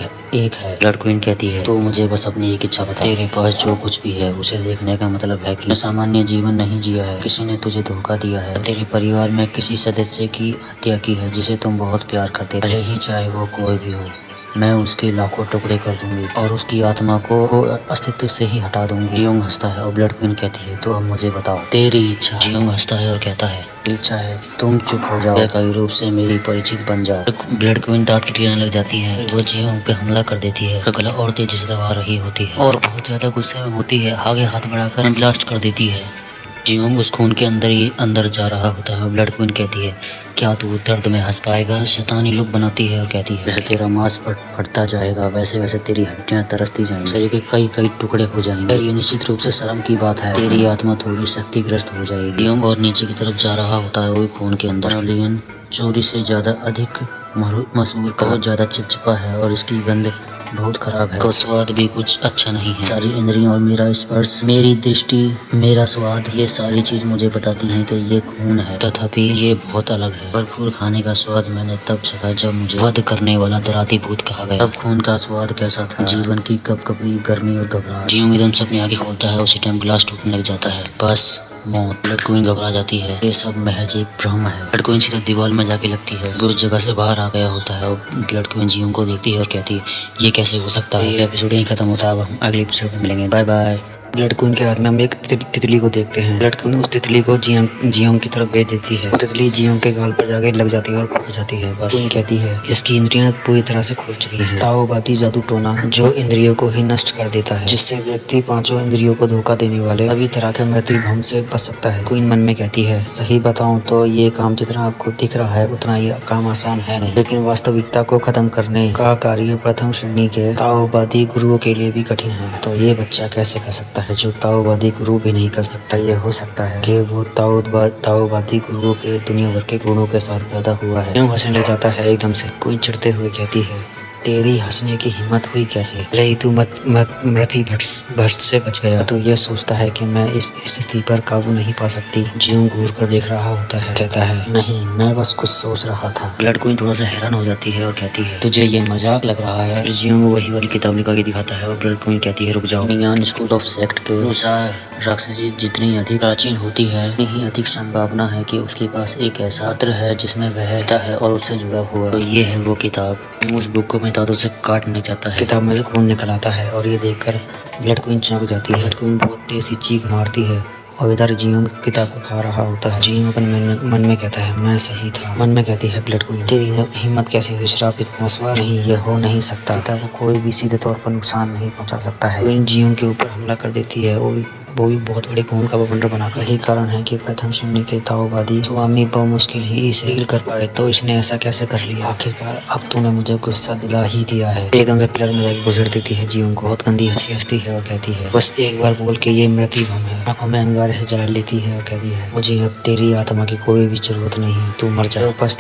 है। ब्लड क्वीन कहती है, तो मुझे बस अपनी एक इच्छा बता। तेरे पास जो कुछ भी है उसे देखने का मतलब है कि सामान्य जीवन नहीं जिया है, किसी ने तुझे धोखा दिया है। तेरे परिवार में किसी सदस्य की हत्या की है जिसे तुम बहुत प्यार करते थे, ही चाहे वो कोई भी हो। मैं उसके लाखों टुकड़े कर दूंगी और उसकी आत्मा को अस्तित्व से ही हटा दूंगी। जियोंग हंसता है और ब्लड क्वीन कहती है, तो अब मुझे बताओ तेरी इच्छा। जियोंग हंसता है और कहता है, इच्छा है तुम चुप हो जाओ, एकाई रूप से मेरी परिचित बन जाओ। ब्लड क्वीन दांत किटकिटाने लग जाती है। वो जियोंग पे हमला कर देती है। गला और तेजी से दबा रही होती है और बहुत ज्यादा गुस्से में होती है। आगे हाथ बढ़ाकर ब्लास्ट कर देती है। जियोंग उस खून के अंदर ही अंदर जा रहा होता है और ब्लड क्वीन कहती है, क्या तू दर्द में हंस पाएगा? शैतानी लुक बनाती है और कहती है, जैसे तेरा मांस फटता जाएगा वैसे वैसे तेरी हड्डियां तरसती जाएंगी, शरीर के कई कई टुकड़े हो जाएंगे। ये निश्चित रूप से शर्म की बात है, तेरी आत्मा थोड़ी शक्तिग्रस्त हो जाएगी। जियोंग और नीचे की तरफ जा रहा होता है वो खून के अंदर। लियन चोरी से ज्यादा अधिक मशहूर का बहुत ज्यादा चिपचिपा है और इसकी गंध बहुत खराब है, तो स्वाद भी कुछ अच्छा नहीं है। सारी इंद्रियों और मेरा स्पर्श, मेरी दृष्टि, मेरा स्वाद, ये सारी चीज मुझे बताती हैं कि ये खून है, तथापि ये बहुत अलग है। भरपूर खाने का स्वाद मैंने तब चखा जब मुझे वध करने वाला दराती भूत कहा गया। अब खून का स्वाद कैसा था? जीवन की कभी गर्मी और घबराहट। जियोंग एकदम से अपनी आंखें खोलता है, उसी टाइम ग्लास टूटने लग जाता है। बस मौत। ब्लड क्वीन घबरा जाती है, ये सब महज एक भ्रम है। ब्लड क्वीन सीधा दीवार में जाके लगती है, वो उस जगह से बाहर आ गया होता है और ब्लड क्वीन जियोंग को देखती है और कहती है, ये कैसे हो सकता है? ये एपिसोड यहीं खत्म होता है, अब हम अगले एपिसोड में मिलेंगे। Bye bye. ब्लड क्वीन के हाथ में हम एक तितली को देखते हैं। ब्लड क्वीन उस तितली को जियोंग की तरफ भेज देती है। तितली जियोंग के गाल पर जाके लग जाती है और फट जाती है। बस क्वीन कहती है, इसकी इंद्रियां पूरी तरह से खुल चुकी हैं। ताओबादी जादू टोना जो इंद्रियों को ही नष्ट कर देता है, जिससे व्यक्ति पांचों इंद्रियों को धोखा देने वाले सभी तरह के मृत्यु भ्रम से बच सकता है। क्वीन मन में कहती है, सही बताऊं तो ये काम जितना आपको दिख रहा है उतना ये काम आसान है नहीं, लेकिन वास्तविकता को खत्म करने का कार्य प्रथम श्रेणी के ताओबादी गुरुओं के लिए भी कठिन है। तो ये बच्चा कैसे कर सकता है जो ताओवादी गुरु भी नहीं कर सकता? ये हो सकता है कि वो ताओवादी गुरुओं के दुनिया भर के गुणों के साथ पैदा हुआ है। क्यों हंसने लग जाता है एकदम से। कोई चिढ़ते हुए कहती है, तेरी हंसने की हिम्मत हुई कैसे? भले ही तू मृत्यु भ्रष्ट से बच गया, तो यह सोचता है कि मैं इस स्थिति पर काबू नहीं पा सकती। जियोंग घूर कर देख रहा होता है, कहता है, नहीं मैं बस कुछ सोच रहा था। ब्लड क्वीन थोड़ा सा हैरान हो जाती है और कहती है, तुझे ये मजाक लग रहा है? जियोंग वही वाली किताब निकाल के दिखाता है और ब्लड क्वीन कहती है, रुक जाओ। नियान स्कूल ऑफ सेक्ट के अनुसार राक्षसी जितनी अधिक प्राचीन होती है उतनी ही अधिक संभावना है कि उसके पास एक ऐसा पात्र है जिसमें वह रहता है और उससे जुड़ा हुआ। तो ये है वो किताब। उस बुक को मैं दांतों से काटने जाता है, किताब में से खून निकल आता है और ये देखकर ब्लड क्वीन चौंक जाती है। ब्लड क्वीन बहुत तेज सी चीख मारती है और इधर जियोंग किताब को खा रहा होता है। जियोंग अपने मन में कहता है, मैं सही था। मन में कहती है ब्लड क्वीन, तेरी हिम्मत कैसे हुई? श्राप इतना सवार नहीं, ये हो नहीं सकता। किताब को कोई भी सीधे तौर पर नुकसान नहीं पहुंचा सकता है। क्वीन जियोंग के ऊपर हमला कर देती है, वो भी बहुत बड़े खून का बवंडर बनाकर। यही कारण है कि प्रथम श्रेणी के ताओवादी स्वामी बमुश्किल ही इसे हील कर पाए। तो इसने ऐसा कैसे कर लिया? आखिरकार अब तूने मुझे गुस्सा दिला ही दिया है। एकदम से पिलर में जाकर गुजर देती है जियोंग को। बहुत गंदी हंसी हंसती है और कहती है, बस एक बार बोल के ये मृत्यु भ्रम है। आंखों में अंगारे से जला लेती है और कहती है, मुझे अब तेरी आत्मा की कोई भी जरूरत नहीं है, तू मर जा। बस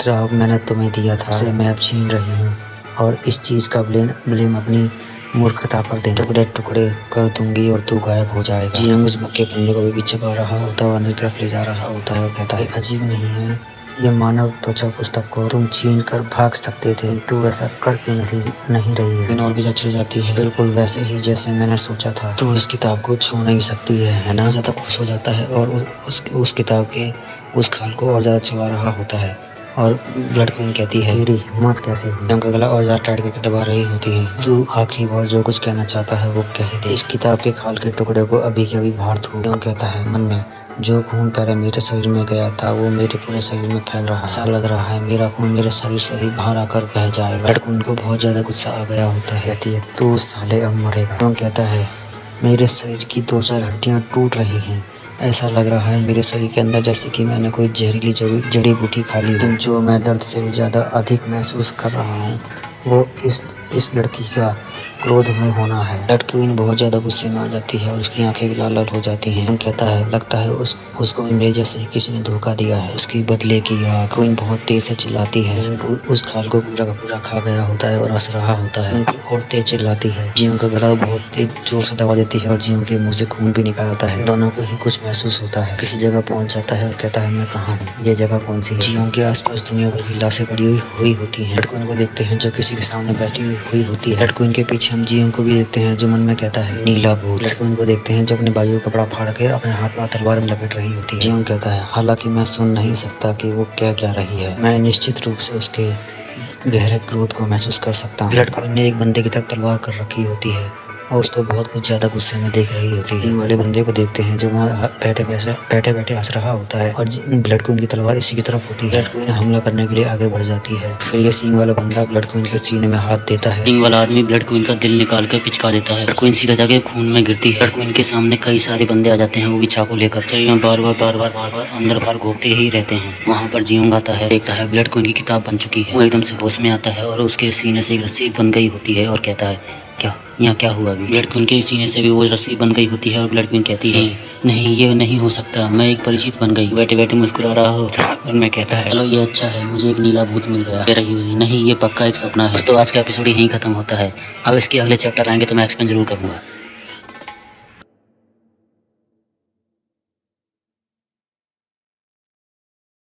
श्राप मैंने तुम्हें दिया था, उसे मैं अब छीन रही हूँ और इस चीज का ब्लेम अपनी मूर्खता पर दे। टुकड़े टुकड़े कर दूंगी और तू गायब हो जाएगा। जियोंग उस बुक के पन्ने को भी चबा रहा होता है और अंदर तरफ ले जा रहा होता है और कहता है, अजीब नहीं है? ये मानव त्वचा पुस्तक को तुम छीन कर भाग सकते थे, तू ऐसा कर क्यों नहीं रही है? और भी चिढ़ जाती है, बिल्कुल वैसे ही जैसे मैंने सोचा था। तू इस किताब को छू नहीं सकती है ना? ज्यादा खुश हो जाता है और उस किताब के उस खाल को और ज्यादा चबा रहा होता है और ब्लड क्वीन कहती है, तेरी हिम्मत कैसे हुई? जियोंग का गला और ज्यादा टाइट करके दबा रही होती है। तू आखिरी बार जो कुछ कहना चाहता है वो कह दे। इस किताब के खाल के टुकड़े को अभी के अभी बाहर थू। जियोंग कहता है मन में, जो खून पहले मेरे शरीर में गया था वो मेरे पूरे शरीर में फैल रहा है। ऐसा लग रहा है मेरा खून मेरे शरीर से ही बाहर आकर बह जाएगा। ब्लड क्वीन को बहुत ज्यादा गुस्सा आ गया होता है। कहती है, तू साले अब मरेगा। जियोंग कहता है, मेरे शरीर की 2-4 हड्डियां टूट रही हैं। ऐसा लग रहा है मेरे शरीर के अंदर जैसे कि मैंने कोई जहरीली जड़ी बूटी खा ली। लेकिन जो मैं दर्द से भी ज़्यादा अधिक महसूस कर रहा हूँ वो इस लड़की का क्रोध में होना है। ब्लड क्वीन बहुत ज़्यादा गुस्से में आ जाती है और उसकी आंखें भी लाल लाल हो जाती हैं। कहता है, लगता है उसको मेरे जैसे किसी ने धोखा दिया है। उसकी बदले की आग। क्वीन बहुत तेज से चिल्लाती है। उस खाल को पूरा का पूरा खा गया होता है और हंस रहा होता है और तेज चिल्लाती है। जियोंग का गला बहुत तेज जोर से दबा देती है और जियोंग के मुंह से खून भी निकल आता है। दोनों को ही कुछ महसूस होता है। किसी जगह पहुंच जाता है और कहता है, मैं कहाँ हूँ? ये जगह कौन सी है? जियोंग के आसपास दुनिया भर की लाशें पड़ी हुई होती हैं। ब्लड क्वीन को देखते हैं जो किसी के सामने बैठी हुई होती है। ब्लड क्वीन के पीछे हम जियोंग को भी देखते हैं जो मन में कहता है, नीला भूत। ब्लड क्वीन को देखते हैं जो अपने बाजू का कपड़ा फाड़ के अपने हाथ में तलवार में लपेट रही होती है। जियोंग कहता है, हालांकि मैं सुन नहीं सकता कि वो क्या रही है, मैं निश्चित रूप से उसके गहरे क्रोध को महसूस कर सकता हूँ। ब्लड क्वीन ने एक बंदे की तरफ तलवार कर रखी होती है और उसको बहुत कुछ ज्यादा गुस्से में देख रही होती है। सींग वाले बंदे को देखते हैं जो वहाँ बैठे बैठे हंस रहा होता है और ब्लड क्वीन की तलवार इसी की तरफ होती है। ब्लड क्वीन हमला करने के लिए आगे बढ़ जाती है। फिर ये सींग वाला बंदा ब्लड क्वीन के सीने में हाथ देता है। सींग वाला आदमी ब्लड क्वीन का दिल निकाल कर पिचका देता है। ब्लड क्वीन सीधा जाके खून में गिरती है। ब्लड क्वीन के सामने कई सारे बंदे आ जाते हैं, वो भी चाकू लेकर। शरीर में बार बार अंदर बाहर घोपते ही रहते हैं। वहाँ पर जियोंग आता है, देखता है ब्लड क्वीन की किताब बन चुकी है। वो एकदम से होश में आता है और उसके सीने से एक रस्सी बन गई होती है और कहता है, क्या यहाँ क्या हुआ? अभी ब्लड क्वीन के सीने से भी वो रस्सी बन गई होती है और ब्लड क्वीन कहती है, नहीं ये नहीं हो सकता, मैं एक परिचित बन गई। बैठे बैठे मुस्कुरा रहा होता है और मैं कहता है, चलो ये अच्छा है, मुझे एक नीला भूत मिल गया। कह रही हुई, नहीं ये पक्का एक सपना है। तो आज का एपिसोड यहीं खत्म होता है। अब इसके अगले चैप्टर आएंगे तो मैं एक्सप्लेन जरूर करूँगा।